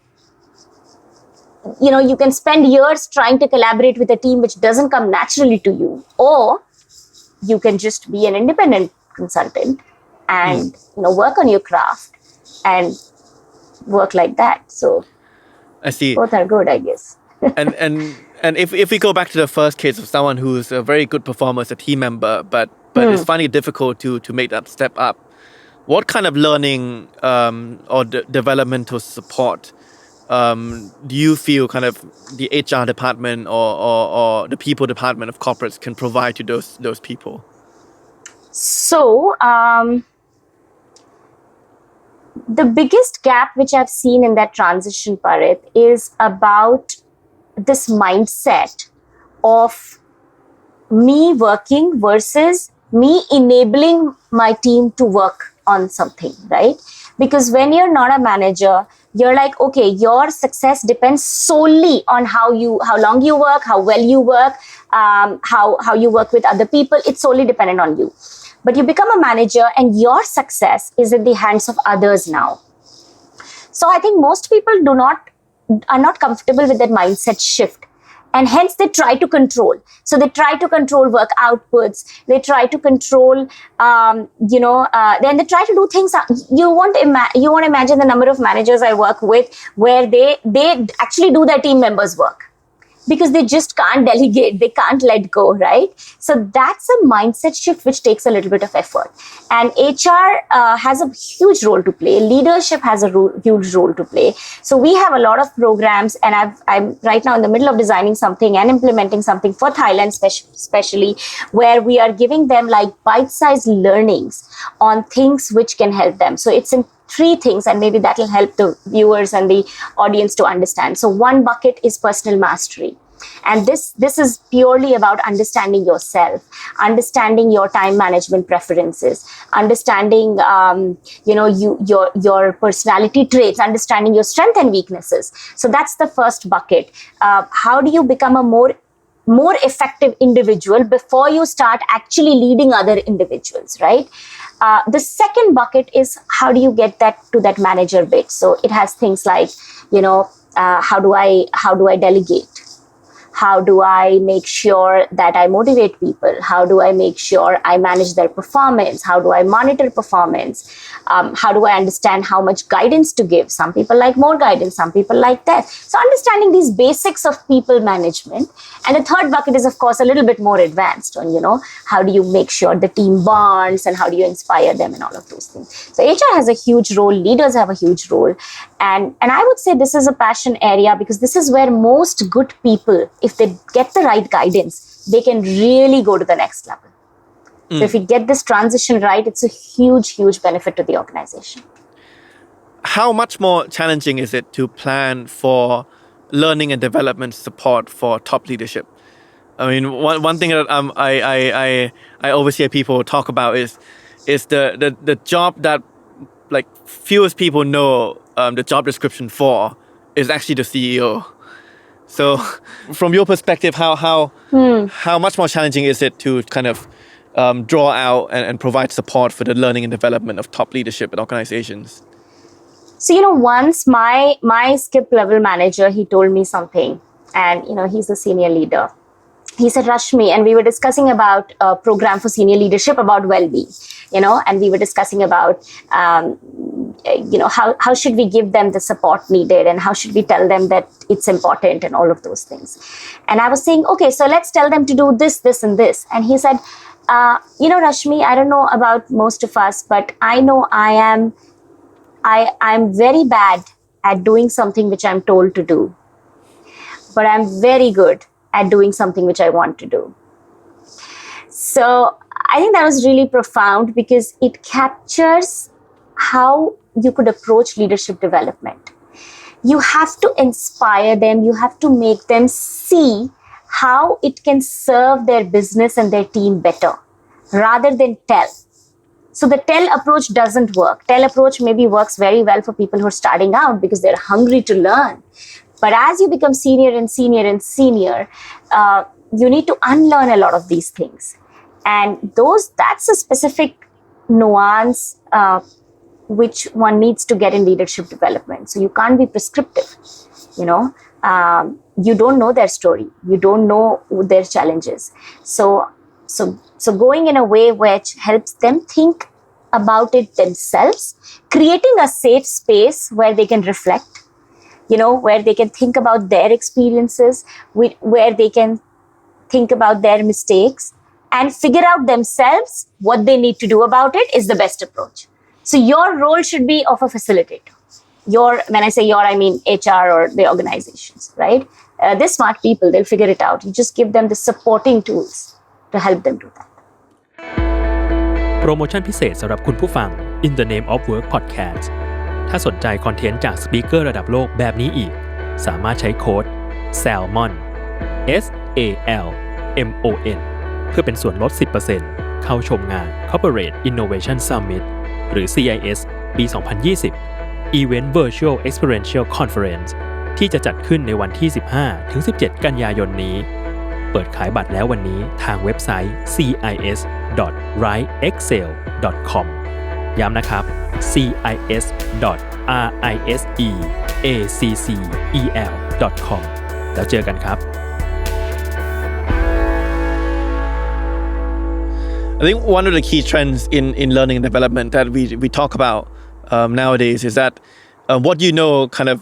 you can spend years trying to collaborate with a team which doesn't come naturally to you, or you can just be an independent consultant and, work on your craft and work like that. So I see. Both are good, I guess. And if we go back to the first case of someone who's a very good performer as a team member, but is finding it difficult to make that step up, what kind of learning or developmental support do you feel kind of the HR department or the people department of corporates can provide to those people? So the biggest gap which I've seen in that transition, Parit, is about this mindset of me working versus me enabling my team to work on something, right? Because when you're not a manager, you're like, okay, your success depends solely on how long you work, how well you work, how you work with other people. It's solely dependent on you. But you become a manager and your success is in the hands of others now. So I think most people are not comfortable with that mindset shift. And hence they try to control. So they try to control work outputs. They try to control, then they try to do things. You won't imagine the number of managers I work with where they actually do their team members' work. Because they just can't delegate, they can't let go, right? So that's a mindset shift which takes a little bit of effort. And HR has a huge role to play. Leadership has a huge role to play. So we have a lot of programs, and I'm right now in the middle of designing something and implementing something for Thailand especially, where we are giving them like bite-sized learnings on things which can help them. So it's in 3 things, and maybe that will help the viewers and the audience to understand. So one bucket is personal mastery. And this is purely about understanding yourself, understanding your time management preferences, understanding your personality traits, understanding your strengths and weaknesses. So that's the first bucket. How do you become a more effective individual before you start actually leading other individuals, right? The second bucket is how do you get to that manager bit? So it has things like, how do I delegate? How do I make sure that I motivate people? How do I make sure I manage their performance? How do I monitor performance? How do I understand how much guidance to give? Some people like more guidance, some people like that. So understanding these basics of people management. And the third bucket is, of course, a little bit more advanced on, how do you make sure the team bonds and how do you inspire them and all of those things. So HR has a huge role, leaders have a huge role. And I would say this is a passion area because this is where most good people, if they get the right guidance, they can really go to the next level. So if we get this transition right, it's a huge, huge benefit to the organization. How much more challenging is it to plan for learning and development support for top leadership? I mean, one thing that I always hear people talk about is the job that like fewest people know the job description for is actually the CEO. So, from your perspective, how much more challenging is it to kind of draw out and provide support for the learning and development of top leadership at organizations? So, once my skip level manager, he told me something, and, he's a senior leader. He said, Rashmi, and we were discussing about a program for senior leadership about well-being, and we were discussing about, how should we give them the support needed and how should we tell them that it's important and all of those things. And I was saying, okay, so let's tell them to do this, this, and this. And he said, Rashmi, I don't know about most of us, but I know I'm very bad at doing something which I'm told to do, but I'm very good at doing something which I want to do. So I think that was really profound because it captures how you could approach leadership development. You have to inspire them. You have to make them see how it can serve their business and their team better rather than tell. So the tell approach doesn't work. Tell approach maybe works very well for people who are starting out because they're hungry to learn. But as you become senior and senior and senior, you need to unlearn a lot of these things. And that's a specific nuance which one needs to get in leadership development. So you can't be prescriptive, you don't know their story. You don't know their challenges. So going in a way which helps them think about it themselves, creating a safe space where they can reflect, where they can think about their experiences, where they can think about their mistakes and figure out themselves what they need to do about it is the best approach. So your role should be of a facilitator. When I say your, I mean HR or the organizations, right? They're smart people, they'll figure it out. You just give them the supporting tools to help them do that. โปรโมชั่นพิเศษสำหรับคุณผู้ฟัง In the Name of Work Podcast ถ้าสนใจคอนเทนต์จากสปีกเกอร์ระดับโลกแบบนี้อีกสามารถใช้โค้ด Salmon SALMON เพื่อเป็นส่วนลด 10% เข้าชมงาน Corporate Innovation Summit หรือ CIS ปี 2020 Event Virtual Experiential Conference ที่จะจัดขึ้นในวันที่ 15-17 กันยายนนี้เปิดขายบัตรแล้ววันนี้ทางเว็บไซต์ cis.riseexcel.com ย้ำนะครับ cis.riseaccel.com แล้วเจอกันครับ I think one of the key trends in learning and development that we talk about nowadays is that what you know kind of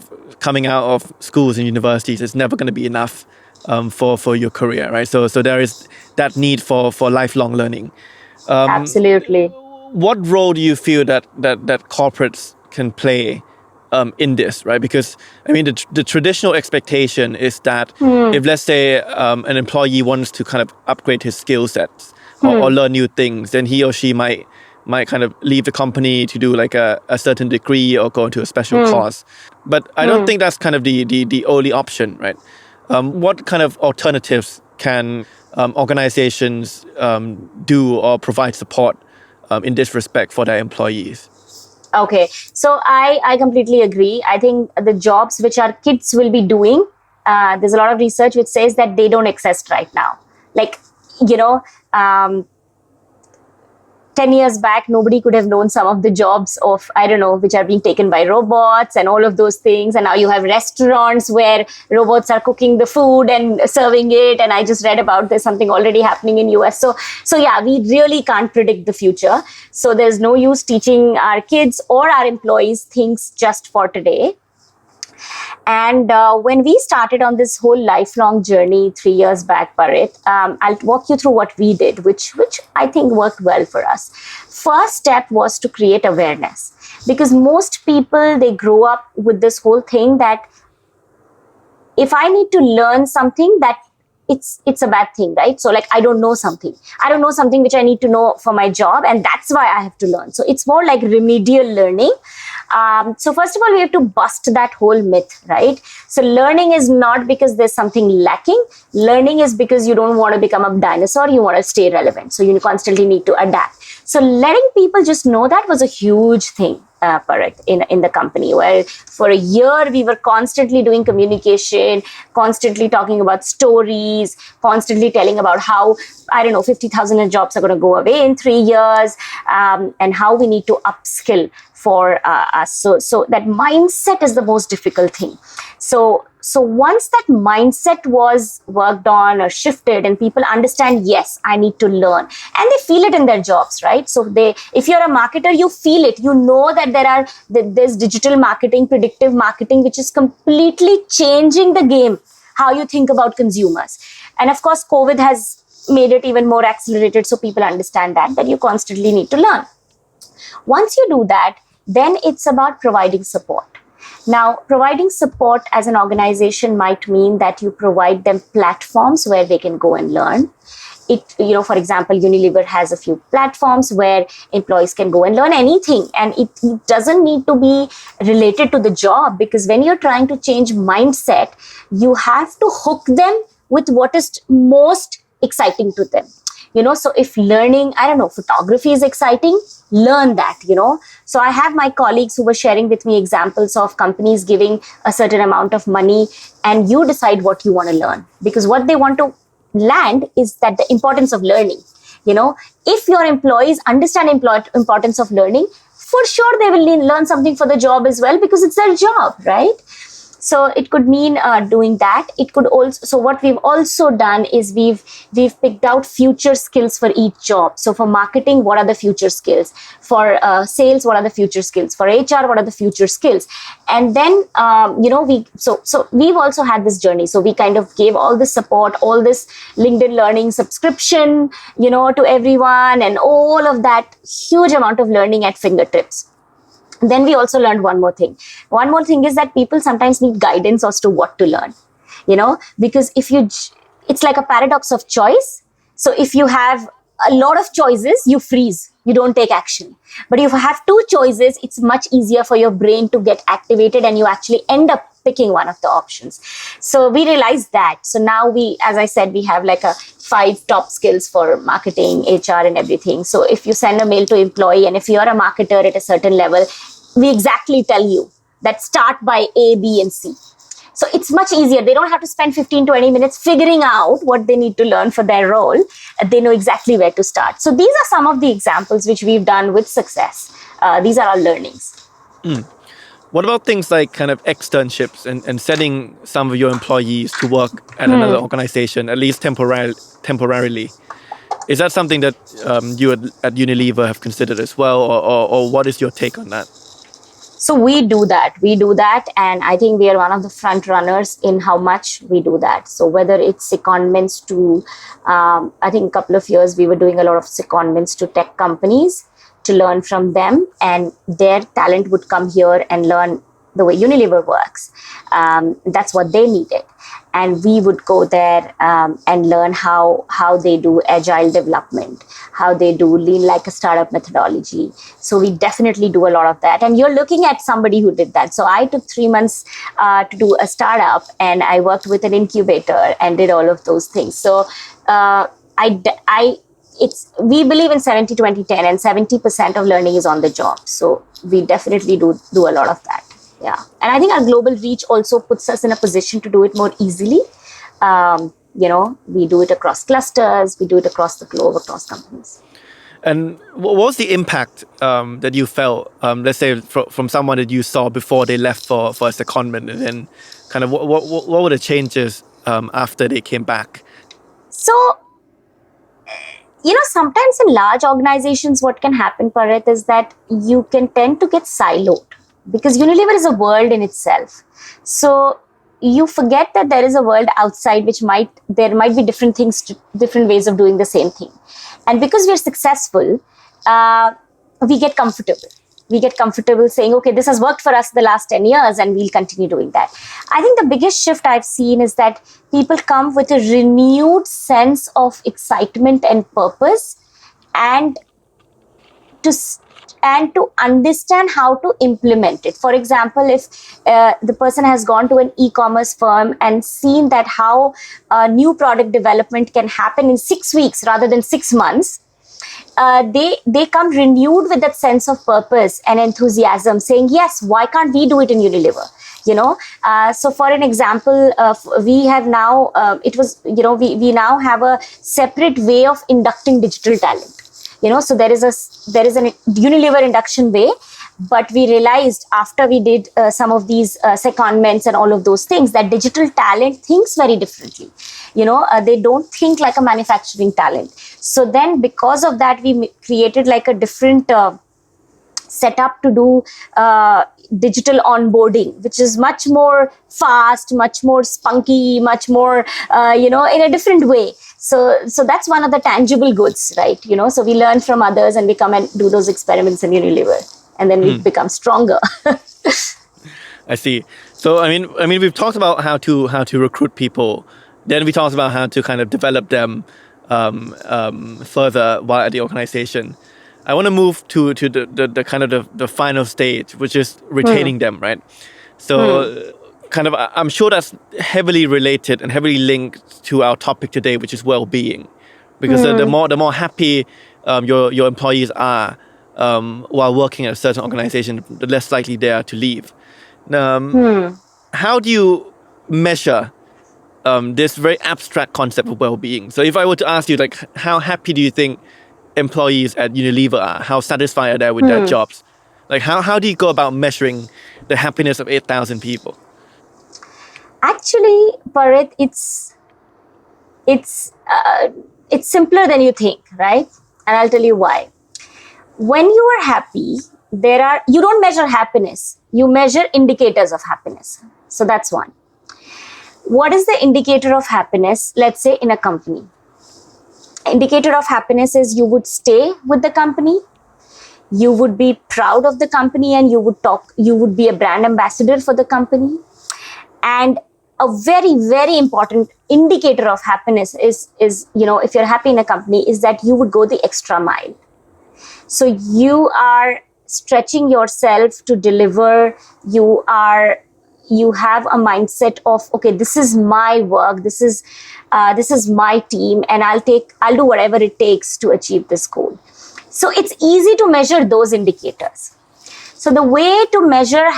coming out of schools and universities is never going to be enough for your career, right? So there is that need for lifelong learning. Absolutely. What role do you feel that corporates can play in this, right? Because I mean, the traditional expectation is that if, let's say, an employee wants to kind of upgrade his skill sets or learn new things, then he or she might kind of leave the company to do like a certain degree or go into a special course. But I don't think that's kind of the only option, right? What kind of alternatives can organizations do or provide support in this respect for their employees? Okay, so I completely agree. I think the jobs which our kids will be doing, there's a lot of research which says that they don't exist right now. Like, 10 years back, nobody could have known some of the jobs of, I don't know, which are being taken by robots and all of those things. And now you have restaurants where robots are cooking the food and serving it. And I just read about there's something already happening in US. So yeah, we really can't predict the future. So there's no use teaching our kids or our employees things just for today. And when we started on this whole lifelong journey 3 years back, Parit, I'll walk you through what we did, which I think worked well for us. First step was to create awareness, because most people, they grow up with this whole thing that if I need to learn something, that it's a bad thing, right? So like, I don't know something which I need to know for my job, and that's why I have to learn. So it's more like remedial learning. So first of all, we have to bust that whole myth, right? So learning is not because there's something lacking. Learning is because you don't want to become a dinosaur. You want to stay relevant. So you constantly need to adapt. So letting people just know that was a huge thing, Parit, in the company, where for a year we were constantly doing communication, constantly talking about stories, constantly telling about how, 50,000 jobs are going to go away in 3 years, and how we need to upskill for us. So that mindset is the most difficult thing. So once that mindset was worked on or shifted and people understand, yes, I need to learn, and they feel it in their jobs, right? So if you're a marketer, you feel it. You know that there's digital marketing, predictive marketing, which is completely changing the game, how you think about consumers. And of course, COVID has made it even more accelerated. So people understand that you constantly need to learn. Once you do that, then it's about providing support. Now, providing support as an organization might mean that you provide them platforms where they can go and learn. For example, Unilever has a few platforms where employees can go and learn anything. And it doesn't need to be related to the job, because when you're trying to change mindset, you have to hook them with what is most exciting to them. So if learning, photography is exciting, learn that, So I have my colleagues who were sharing with me examples of companies giving a certain amount of money, and you decide what you want to learn, because what they want to land is that the importance of learning. If your employees understand importance of learning, for sure they will learn something for the job as well, because it's their job, right? So it could mean doing that. It could also, so what we've also done is we've picked out future skills for each job. So for marketing, what are the future skills? For sales, what are the future skills? For HR, what are the future skills? And then, we've also had this journey. So we kind of gave all this support, all this LinkedIn Learning subscription, to everyone, and all of that huge amount of learning at fingertips. Then we also learned one more thing. One more thing is that people sometimes need guidance as to what to learn, because it's like a paradox of choice. So if you have a lot of choices, you freeze, you don't take action. But if you have two choices, it's much easier for your brain to get activated and you actually end up picking one of the options. So we realized that. So now we, as I said, we have like a 5 top skills for marketing, HR and everything. So if you send a mail to employee and if you're a marketer at a certain level, we exactly tell you that start by A, B and C. So it's much easier. They don't have to spend 15, 20 minutes figuring out what they need to learn for their role. They know exactly where to start. So these are some of the examples which we've done with success. These are our learnings. What about things like kind of externships and sending some of your employees to work at another organization, at least temporarily? Is that something that you at Unilever have considered as well, or what is your take on that? So we do that. And I think we are one of the front runners in how much we do that. So whether it's secondments to, I think a couple of years we were doing a lot of secondments to tech companies to learn from them, and their talent would come here and learn the way Unilever works. That's what they needed. And we would go there and learn how they do agile development, how they do lean like a startup methodology. So we definitely do a lot of that. And you're looking at somebody who did that. So I took 3 months to do a startup, and I worked with an incubator and did all of those things. So we believe in 70-20-10, and 70% of learning is on the job. So we definitely do a lot of that. Yeah. And I think our global reach also puts us in a position to do it more easily. We do it across clusters, we do it across the globe, across companies. And what was the impact that you felt, let's say, from someone that you saw before they left for a secondment, and then kind of what were the changes after they came back? So, sometimes in large organizations, what can happen, Parit, is that you can tend to get siloed because Unilever is a world in itself. So you forget that there is a world outside there might be different things, different ways of doing the same thing. And because we're successful, we get comfortable. We get comfortable saying, okay, this has worked for us the last 10 years and we'll continue doing that. I think the biggest shift I've seen is that people come with a renewed sense of excitement and purpose, and to understand how to implement it. For example, if the person has gone to an e-commerce firm and seen that how new product development can happen in 6 weeks rather than 6 months, they come renewed with that sense of purpose and enthusiasm, saying, yes, why can't we do it in Unilever? So for an example, we have now, we now have a separate way of inducting digital talent. So there is an Unilever induction way, but we realized after we did some of these secondments and all of those things that digital talent thinks very differently. They don't think like a manufacturing talent. So then because of that, we created like a different setup to do digital onboarding, which is much more fast, much more spunky, much more, in a different way. So that's one of the tangible goods, right? So we learn from others and we come and do those experiments in Unilever, and then we become stronger. I see. So I mean, we've talked about how to recruit people. Then we talked about how to kind of develop them further while at the organization. I want to move to the kind of the final stage, which is retaining them, right? So kind of, I'm sure that's heavily related and heavily linked to our topic today, which is well-being, because the more happy your employees are while working at a certain organization, the less likely they are to leave. How do you measure this very abstract concept of well-being? So if I were to ask you, like, how happy do you think employees at Unilever are? How satisfied are they with their jobs? Like, how do you go about measuring the happiness of 8,000 people? Actually, Parit, it's simpler than you think, right? And I'll tell you why. When you are happy, you don't measure happiness. You measure indicators of happiness. So that's one. What is the indicator of happiness, let's say, in a company? Indicator of happiness is you would stay with the company, you would be proud of the company, and you would be a brand ambassador for the company. And a very, very important indicator of happiness is if you're happy in a company, is that you would go the extra mile. So you are stretching yourself to deliver. You have a mindset of, okay, this is my work, this is my team, and I'll do whatever it takes to achieve this goal. So it's easy to measure those indicators. So the way to measure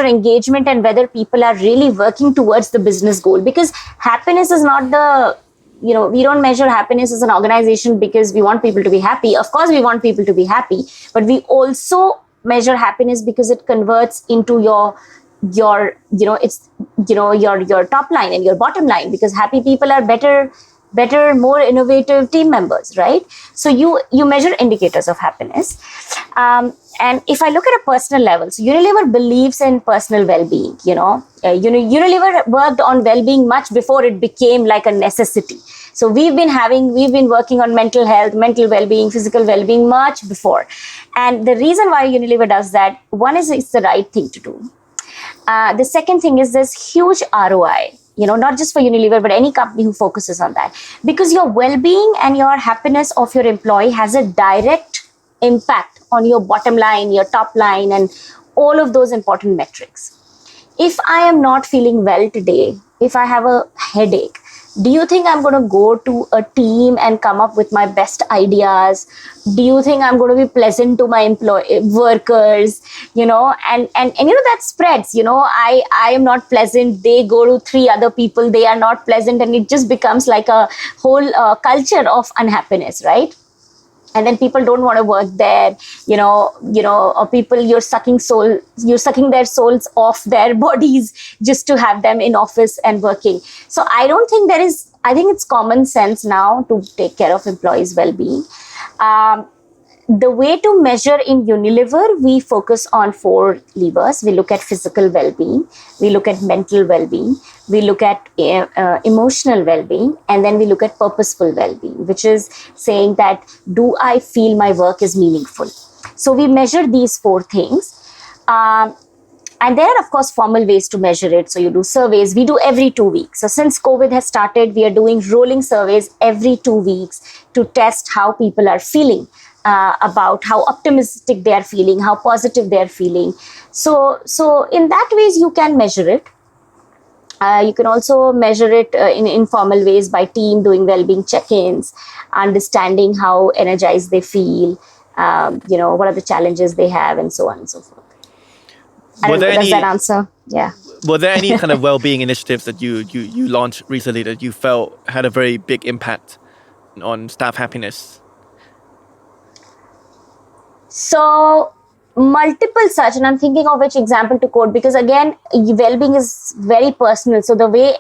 engagement and whether people are really working towards the business goal, because happiness is not we don't measure happiness as an organization because we want people to be happy. Of course, we want people to be happy, but we also measure happiness because it converts into your top line and your bottom line, because happy people are better, more innovative team members, right? So you measure indicators of happiness. And if I look at a personal level, so Unilever believes in personal well-being. Unilever worked on well-being much before it became like a necessity. So we've been working on mental health, mental well-being, physical well-being much before. And the reason why Unilever does that, one is it's the right thing to do. The second thing is this huge ROI, not just for Unilever, but any company who focuses on that. Because your well-being and your happiness of your employee has a direct impact on your bottom line, your top line, and all of those important metrics. If I am not feeling well today, if I have a headache, do you think I'm going to go to a team and come up with my best ideas? Do you think I'm going to be pleasant to my workers? And that spreads. I am not pleasant. They go to 3 other people. They are not pleasant, and it just becomes like a whole culture of unhappiness, right? And then people don't want to work there, or people, you're sucking their souls off their bodies just to have them in office and working. So I think it's common sense now to take care of employees' well-being. The way to measure in Unilever, we focus on 4 levers. We look at physical well-being, we look at mental well-being, we look at emotional well-being, and then we look at purposeful well-being, which is saying that, do I feel my work is meaningful? So we measure these 4 things. And there are, of course, formal ways to measure it. So you do surveys. We do every 2 weeks. So since COVID has started, we are doing rolling surveys every 2 weeks to test how people are feeling. About how optimistic they are feeling, how positive they are feeling. So in that ways, you can measure it. You can also measure it in informal ways by team doing well-being check-ins, understanding how energized they feel, what are the challenges they have, and so on and so forth. Does that answer? Yeah. Were there any kind of well-being initiatives that you launched recently that you felt had a very big impact on staff happiness? So multiple such, and I'm thinking of which example to quote, because again, well-being is very personal. So the way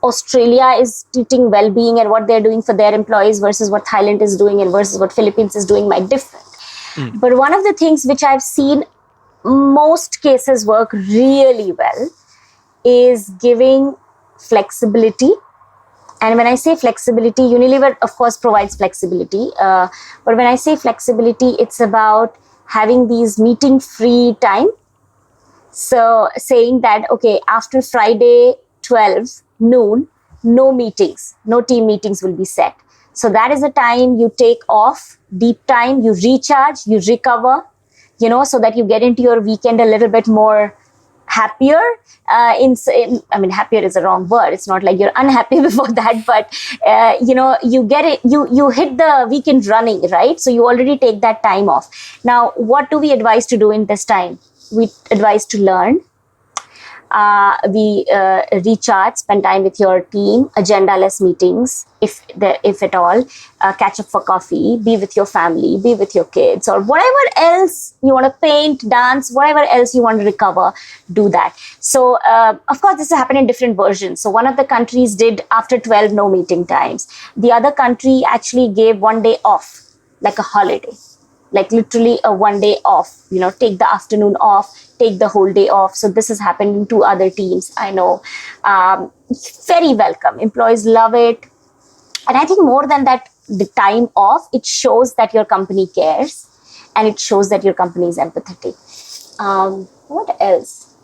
Australia is treating well-being and what they're doing for their employees versus what Thailand is doing and versus what Philippines is doing might differ. But one of the things which I've seen most cases work really well is giving flexibility. And when I say flexibility, Unilever, of course, provides flexibility. But when I say flexibility, it's about having these meeting-free time. So saying that, okay, after Friday 12 noon, no meetings, no team meetings will be set. So that is a time you take off, deep time, you recharge, you recover, so that you get into your weekend a little bit more happier. Happier is a wrong word. It's not like you're unhappy before that, but you get it. You hit the weekend running, right? So you already take that time off. Now, what do we advise to do in this time? We advise to learn. We recharge, spend time with your team, agenda-less meetings, if at all, catch up for coffee, be with your family, be with your kids, or whatever else you want to paint, dance, whatever else you want to recover, do that. So, of course, this has happened in different versions. So one of the countries did after 12, no meeting times. The other country actually gave 1 day off, like a holiday. Like literally a 1 day off, take the afternoon off, take the whole day off. So this has happened in 2 other teams, I know. Very welcome. Employees love it. And I think more than that, the time off, it shows that your company cares and it shows that your company is empathetic. What else?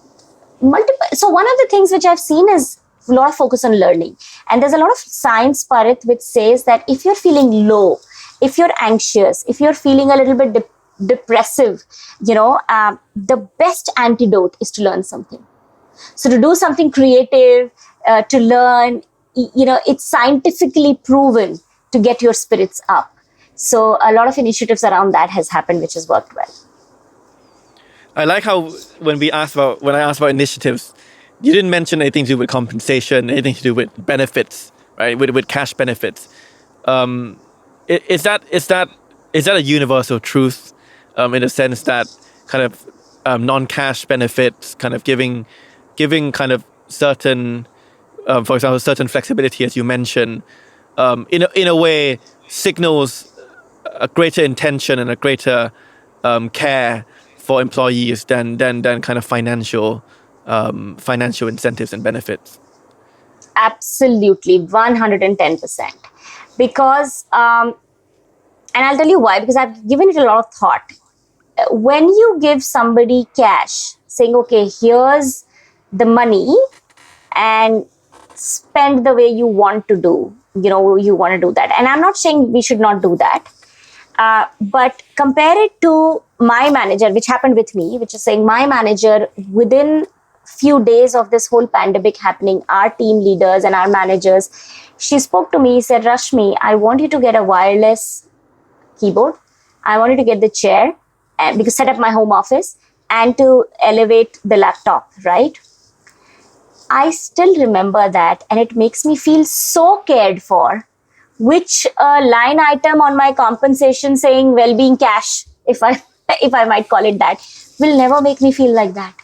So one of the things which I've seen is a lot of focus on learning. And there's a lot of science, Parit, which says that if you're feeling low, if you're anxious, if you're feeling a little bit depressive, the best antidote is to learn something. So to do something creative, to learn, it's scientifically proven to get your spirits up. So a lot of initiatives around that has happened, which has worked well. I like how when I asked about initiatives, you didn't mention anything to do with compensation, anything to do with benefits, right? With cash benefits. Is that a universal truth, in a sense that kind of non-cash benefits, kind of giving kind of certain, for example, certain flexibility, as you mentioned, in a way signals a greater intention and a greater care for employees than kind of financial incentives and benefits? Absolutely, 110%. Because, and I'll tell you why, because I've given it a lot of thought. When you give somebody cash, saying, okay, here's the money and spend the way you want to do, you want to do that. And I'm not saying we should not do that. But compare it to my manager, which happened with me, which is saying my manager, within few days of this whole pandemic happening, our team leaders and our managers, she spoke to me, said, Rashmi, I want you to get a wireless keyboard. I want you to get the chair and because set up my home office and to elevate the laptop, right? I still remember that and it makes me feel so cared for, which line item on my compensation saying well-being cash, if I might call it that, will never make me feel like that,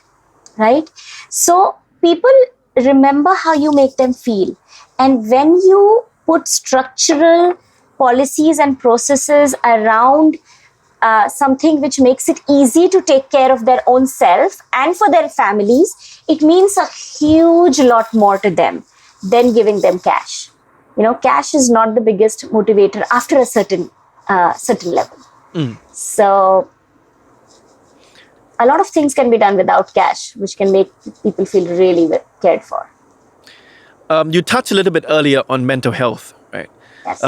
right? So people remember how you make them feel. And when you put structural policies and processes around something which makes it easy to take care of their own self and for their families, it means a huge lot more to them than giving them cash. Cash is not the biggest motivator after a certain level. So a lot of things can be done without cash, which can make people feel really cared for. You touched a little bit earlier on mental health, right? Yes.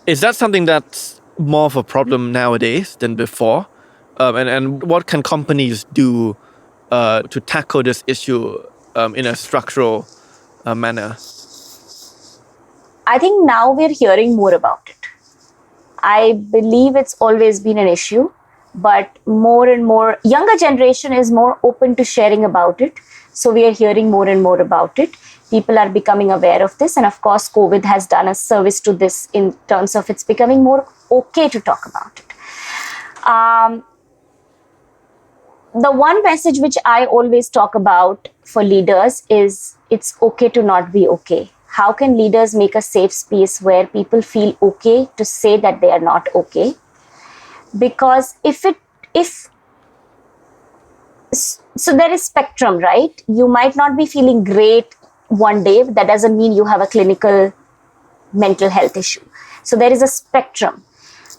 Is that something that's more of a problem nowadays than before? And what can companies do to tackle this issue in a structural manner? I think now we're hearing more about it. I believe it's always been an issue, but more and more, younger generation is more open to sharing about it. So we are hearing more and more about it. People are becoming aware of this. And of course, COVID has done a service to this in terms of it's becoming more okay to talk about it. The one message which I always talk about for leaders is it's okay to not be okay. How can leaders make a safe space where people feel okay to say that they are not okay? Because so there is spectrum, right? You might not be feeling great one day. That doesn't mean you have a clinical mental health issue. So there is a spectrum.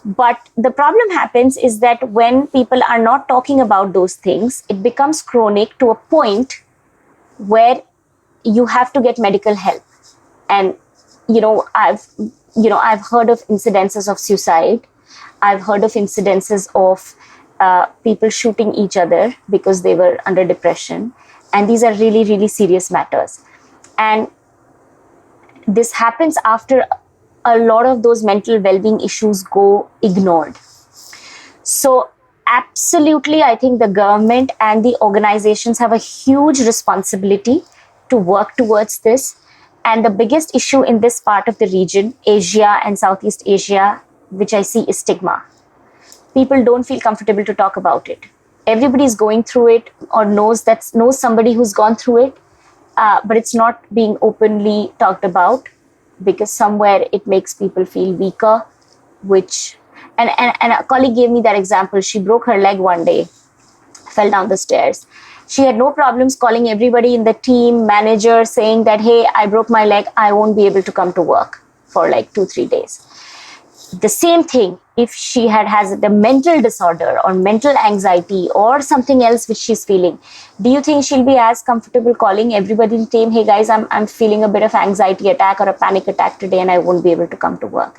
But the problem happens is that when people are not talking about those things, it becomes chronic to a point where you have to get medical help. And, I've heard of incidences of suicide. I've heard of incidences of people shooting each other because they were under depression. And these are really, really serious matters. And this happens after a lot of those mental well-being issues go ignored. So absolutely, I think the government and the organizations have a huge responsibility to work towards this. And the biggest issue in this part of the region, Asia and Southeast Asia, which I see is stigma. People don't feel comfortable to talk about it. Everybody's going through it or knows somebody who's gone through it, but it's not being openly talked about because somewhere it makes people feel weaker, and a colleague gave me that example. She broke her leg one day, fell down the stairs. She had no problems calling everybody in the team, manager, saying that, hey, I broke my leg, I won't be able to come to work for like 2-3 days. The same thing, if she has the mental disorder or mental anxiety or something else which she's feeling, do you think she'll be as comfortable calling everybody in the team, hey guys, I'm feeling a bit of anxiety attack or a panic attack today and I won't be able to come to work?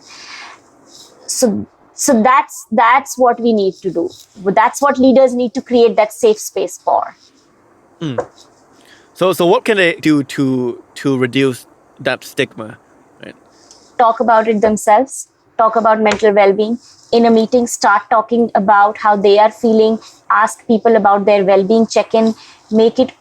So So that's what we need to do. That's what leaders need to create that safe space for. So what can they do to reduce that stigma? Right? Talk about it themselves. Talk about mental well-being. In a meeting, start talking about how they are feeling. Ask people about their well-being. Check in. Make it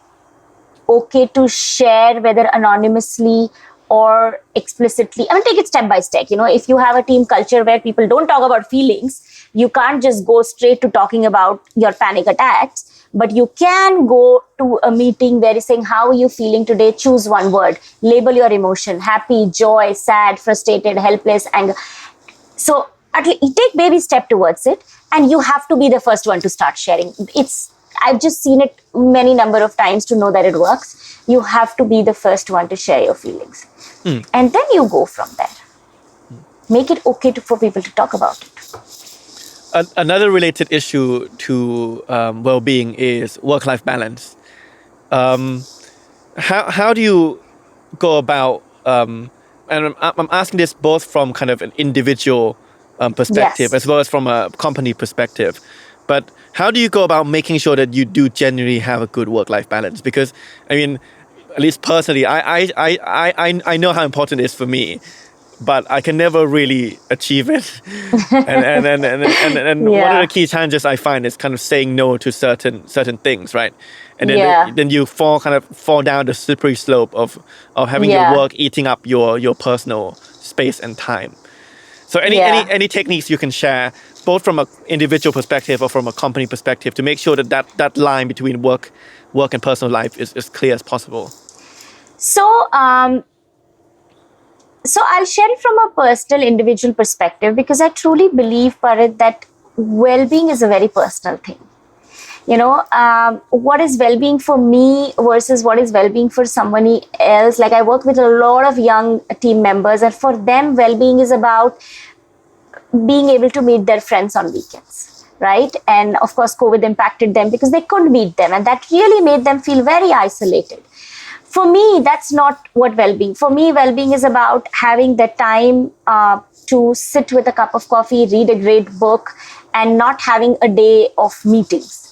okay to share, whether anonymously or explicitly. I mean, take it step by step. If you have a team culture where people don't talk about feelings, you can't just go straight to talking about your panic attacks. But you can go to a meeting where you're saying, how are you feeling today? Choose one word. Label your emotion: happy, joy, sad, frustrated, helpless, anger. So at least take baby step towards it, and you have to be the first one to start sharing. I've just seen it many number of times to know that it works. You have to be the first one to share your feelings. And then you go from there. Make it okay for people to talk about it. Another related issue to well-being is work-life balance. How do you go about, and I'm asking this both from kind of an individual perspective, Yes. as well as from a company perspective, but how do you go about making sure that you do genuinely have a good work-life balance? Because, I mean, at least personally, I know how important it is for me, but I can never really achieve it. and one of the key challenges I find is kind of saying no to certain things, right? And then you fall down the slippery slope of having your work eating up your personal space and time. So any techniques you can share, both from an individual perspective or from a company perspective, to make sure that line between work and personal life is as clear as possible. So I'll share it from a personal, individual perspective, because I truly believe, Parit, that well-being is a very personal thing. What is well-being for me versus what is well-being for somebody else. Like, I work with a lot of young team members, and for them, well-being is about being able to meet their friends on weekends, right? And of course, COVID impacted them because they couldn't meet them, and that really made them feel very isolated. For me, that's not what well-being. For me, well-being is about having the time to sit with a cup of coffee, read a great book, and not having a day of meetings.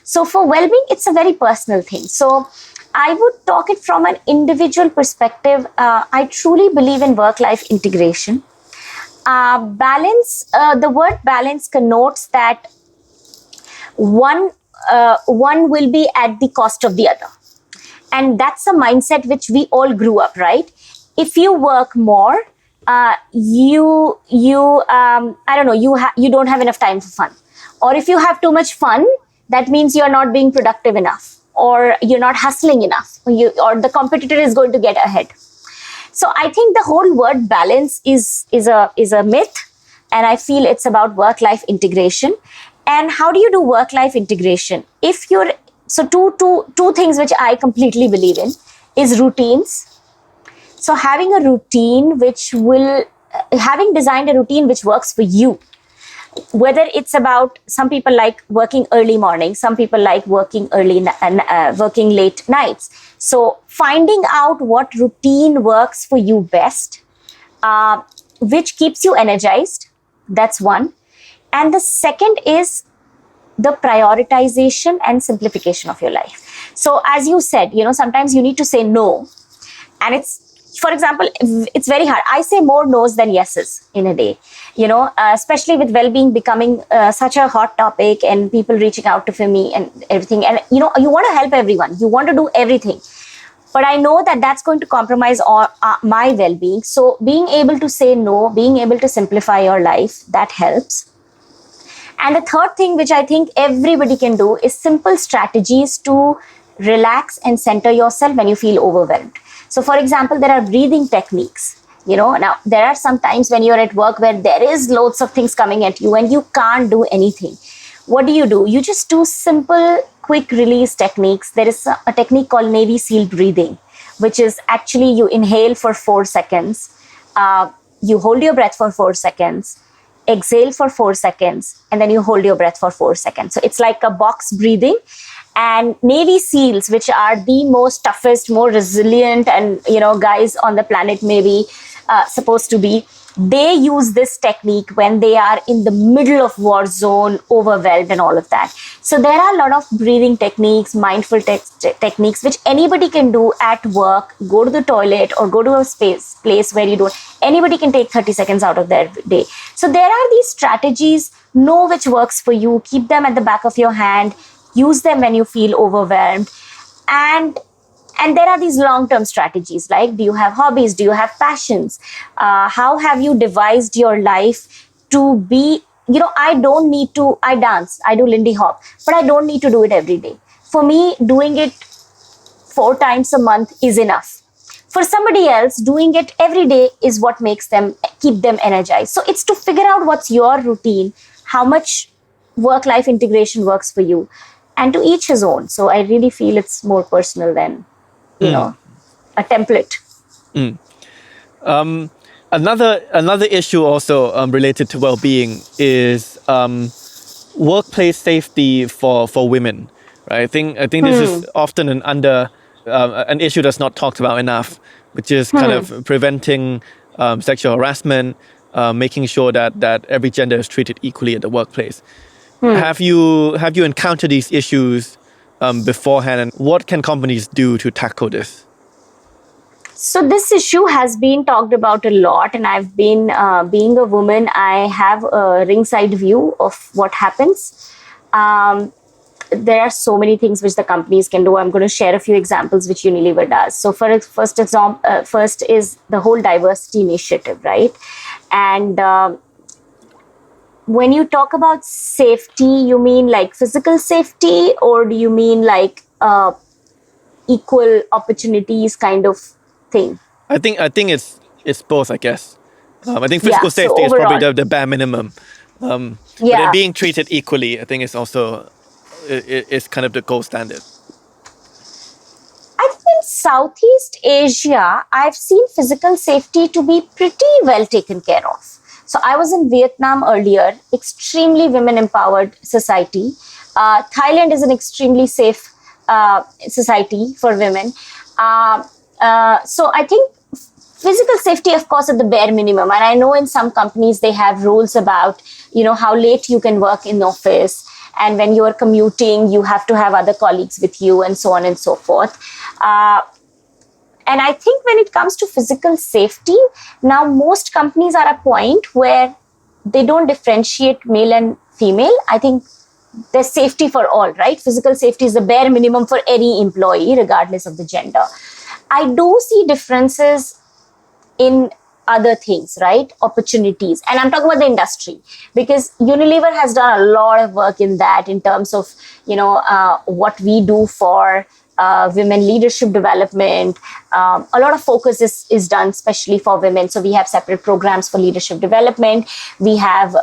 So for well-being, it's a very personal thing. So I would talk it from an individual perspective. I truly believe in work-life integration. Balance, the word balance connotes that one will be at the cost of the other. And that's a mindset which we all grew up, right? If you work more, you don't have enough time for fun. Or if you have too much fun, that means you're not being productive enough, or you're not hustling enough, or the competitor is going to get ahead. So I think the whole word balance is a myth, and I feel it's about work-life integration. And how do you do work-life integration? So two things which I completely believe in is routines. So having designed a routine which works for you, whether it's about, some people like working early morning, some people like working working late nights. So finding out what routine works for you best, which keeps you energized, that's one. And the second is the prioritization and simplification of your life. So as you said, sometimes you need to say no. And for example, it's very hard. I say more no's than yeses in a day, especially with well-being becoming such a hot topic and people reaching out to me and everything. And, you want to help everyone. You want to do everything. But I know that that's going to compromise my well-being. So being able to say no, being able to simplify your life, that helps. And the third thing, which I think everybody can do, is simple strategies to relax and center yourself when you feel overwhelmed. So for example, there are breathing techniques. Now there are some times when you're at work where there is loads of things coming at you and you can't do anything. What do? You just do simple, quick release techniques. There is a technique called Navy SEAL breathing, which is actually you inhale for 4 seconds, you hold your breath for 4 seconds, exhale for 4 seconds, and then you hold your breath for 4 seconds. So it's like a box breathing. And Navy SEALs, which are the most toughest, more resilient, and guys on the planet, maybe supposed to be, they use this technique when they are in the middle of war zone, overwhelmed and all of that. So there are a lot of breathing techniques, mindful techniques, which anybody can do at work, go to the toilet or go to a place where you don't, anybody can take 30 seconds out of their day. So there are these strategies, know which works for you, keep them at the back of your hand, use them when you feel overwhelmed. And there are these long-term strategies, like, do you have hobbies? Do you have passions? How have you devised your life to be, I dance, I do Lindy Hop, but I don't need to do it every day. For me, doing it 4 times a month is enough. For somebody else, doing it every day is what keep them energized. So it's to figure out what's your routine, how much work-life integration works for you, and to each his own. So I really feel it's more personal than a template. Another issue also related to well-being is workplace safety for women. Right? I think this is often an issue that's not talked about enough, which is kind of preventing sexual harassment, making sure that every gender is treated equally at the workplace. Have you encountered these issues beforehand, and what can companies do to tackle this? So this issue has been talked about a lot, and I've been, being a woman, I have a ringside view of what happens. There are so many things which the companies can do. I'm going to share a few examples which Unilever does. So first is the whole diversity initiative, right? And when you talk about safety, you mean like physical safety, or do you mean like equal opportunities kind of thing? I think it's both, I guess. I think physical safety is probably the bare minimum. But then being treated equally, I think is also is kind of the gold standard. I think in Southeast Asia, I've seen physical safety to be pretty well taken care of. So I was in Vietnam earlier, extremely women-empowered society. Thailand is an extremely safe society for women. So I think physical safety, of course, at the bare minimum. And I know in some companies, they have rules about, how late you can work in the office. And when you are commuting, you have to have other colleagues with you and so on and so forth. And I think when it comes to physical safety, now most companies are at a point where they don't differentiate male and female. I think there's safety for all, right? Physical safety is the bare minimum for any employee, regardless of the gender. I do see differences in other things, right? Opportunities. And I'm talking about the industry, because Unilever has done a lot of work in that in terms of, what we do for women leadership development. A lot of focus is done especially for women. So we have separate programs for leadership development. We have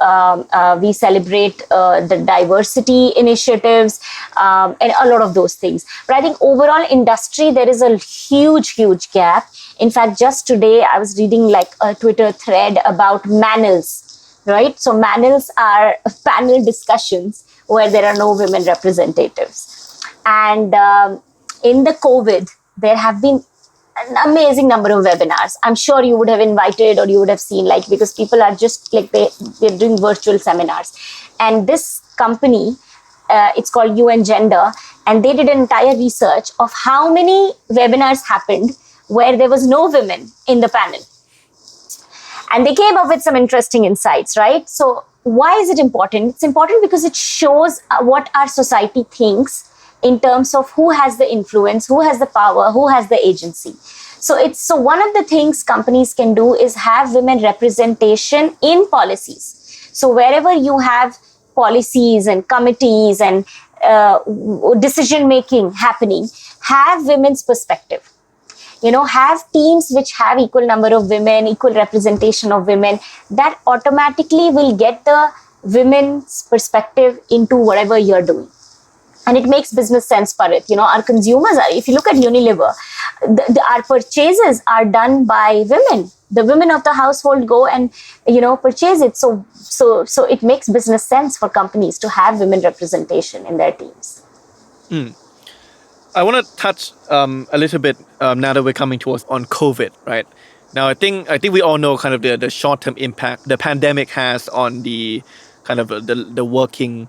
we celebrate the diversity initiatives and a lot of those things. But I think overall industry, there is a huge gap. In fact, just today I was reading like a Twitter thread about manels, right? So manels are panel discussions where there are no women representatives. And in the COVID, there have been an amazing number of webinars. I'm sure you would have invited or you would have seen, like, because people are just like, they're doing virtual seminars. And this company, it's called UN Gender, and they did an entire research of how many webinars happened where there was no women in the panel. And they came up with some interesting insights, right? So why is it important? It's important because it shows what our society thinks in terms of who has the influence, who has the power, who has the agency. So one of the things companies can do is have women representation in policies. So wherever you have policies and committees and decision making happening, have women's perspective. Have teams which have equal number of women, equal representation of women. That automatically will get the women's perspective into whatever you're doing. And it makes business sense for it. Our consumers are, if you look at Unilever, our purchases are done by women. The women of the household go and, purchase it. So it makes business sense for companies to have women representation in their teams. I want to touch a little bit now that we're coming towards on COVID, right? Now, I think we all know kind of the short-term impact the pandemic has on the kind of the working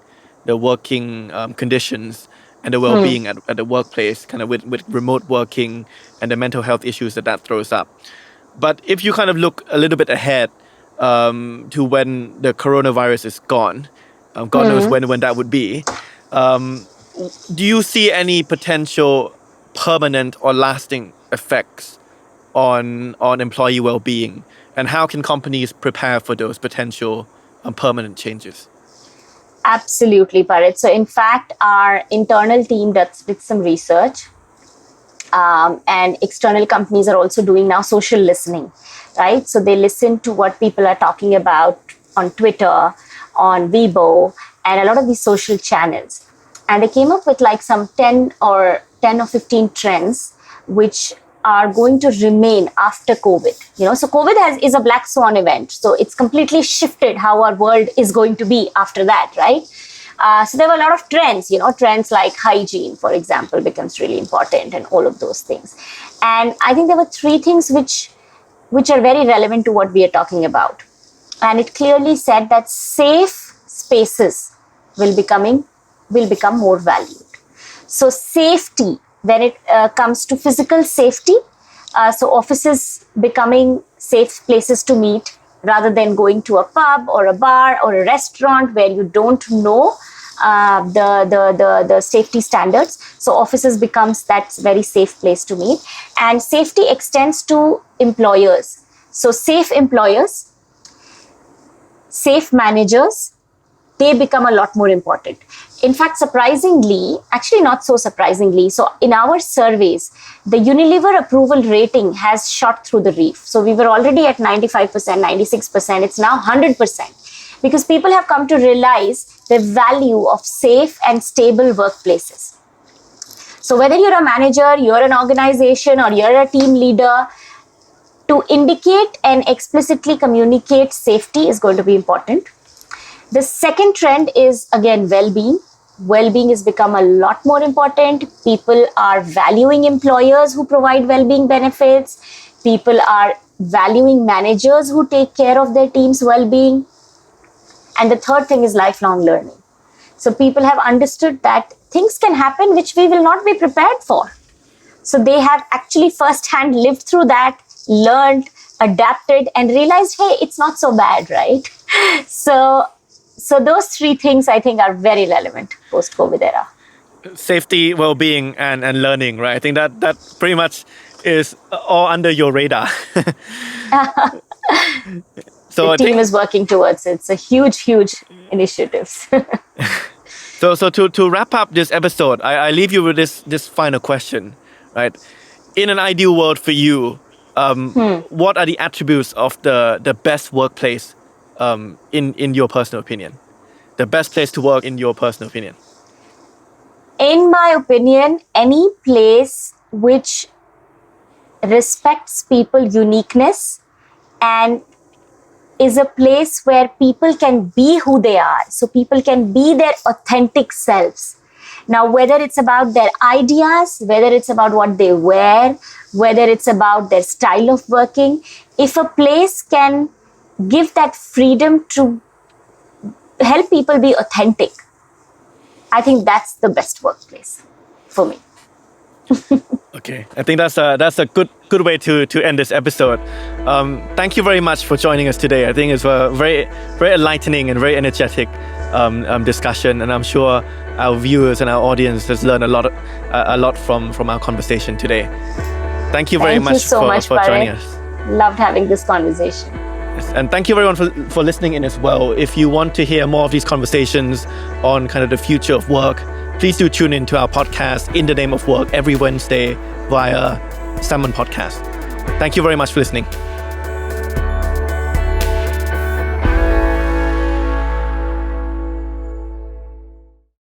conditions and the well-being at the workplace, kind of with remote working and the mental health issues that throws up. But if you kind of look a little bit ahead to when the coronavirus is gone, God knows when that would be. Do you see any potential permanent or lasting effects on employee well-being, and how can companies prepare for those potential permanent changes? Absolutely, Parit. So in fact, our internal team did some research, and external companies are also doing now social listening, right? So they listen to what people are talking about on Twitter, on Weibo, and a lot of these social channels. And they came up with like some 10 or 15 trends which are going to remain after COVID. So COVID is a black swan event. So it's completely shifted how our world is going to be after that, right? So there were a lot of trends, trends like hygiene, for example, becomes really important, and all of those things. And I think there were 3 things which are very relevant to what we are talking about. And it clearly said that safe spaces will become more valued. So safety, when it comes to physical safety, so offices becoming safe places to meet rather than going to a pub or a bar or a restaurant where you don't know the safety standards. So offices becomes that very safe place to meet. And safety extends to employers. So safe employers, safe managers, they become a lot more important. In fact, surprisingly, actually not so surprisingly, so in our surveys, the Unilever approval rating has shot through the roof. So we were already at 95%, 96%, it's now 100%, because people have come to realize the value of safe and stable workplaces. So whether you're a manager, you're an organization, or you're a team leader, to indicate and explicitly communicate safety is going to be important. The second trend is, again, well-being. Well-being has become a lot more important. People are valuing employers who provide well-being benefits. People are valuing managers who take care of their team's well-being. And the third thing is lifelong learning. So people have understood that things can happen which we will not be prepared for. So they have actually firsthand lived through that, learned, adapted, and realized, hey, it's not so bad, right? So those 3 things, I think, are very relevant post-COVID era. Safety, well-being, and learning, right? I think that pretty much is all under your radar. So the team is working towards it. It's a huge initiative. So to wrap up this episode, I leave you with this final question, right? In an ideal world for you, what are the attributes of the best workplace in your personal opinion? The best place to work in your personal opinion? In my opinion, any place which respects people's uniqueness and is a place where people can be who they are. So people can be their authentic selves. Now, whether it's about their ideas, whether it's about what they wear, whether it's about their style of working, if a place can give that freedom to help people be authentic, I think that's the best workplace for me. Okay, I think that's a good way to end this episode. Thank you very much for joining us today. I think it's a very enlightening and very energetic discussion, and I'm sure our viewers and our audience has learned a lot from our conversation today. Thank you very much for joining us. Loved having this conversation. And thank you everyone for listening in as well. If you want to hear more of these conversations on kind of the future of work, please do tune in to our podcast, In the Name of Work, every Wednesday via Salmon Podcast. Thank you very much for listening.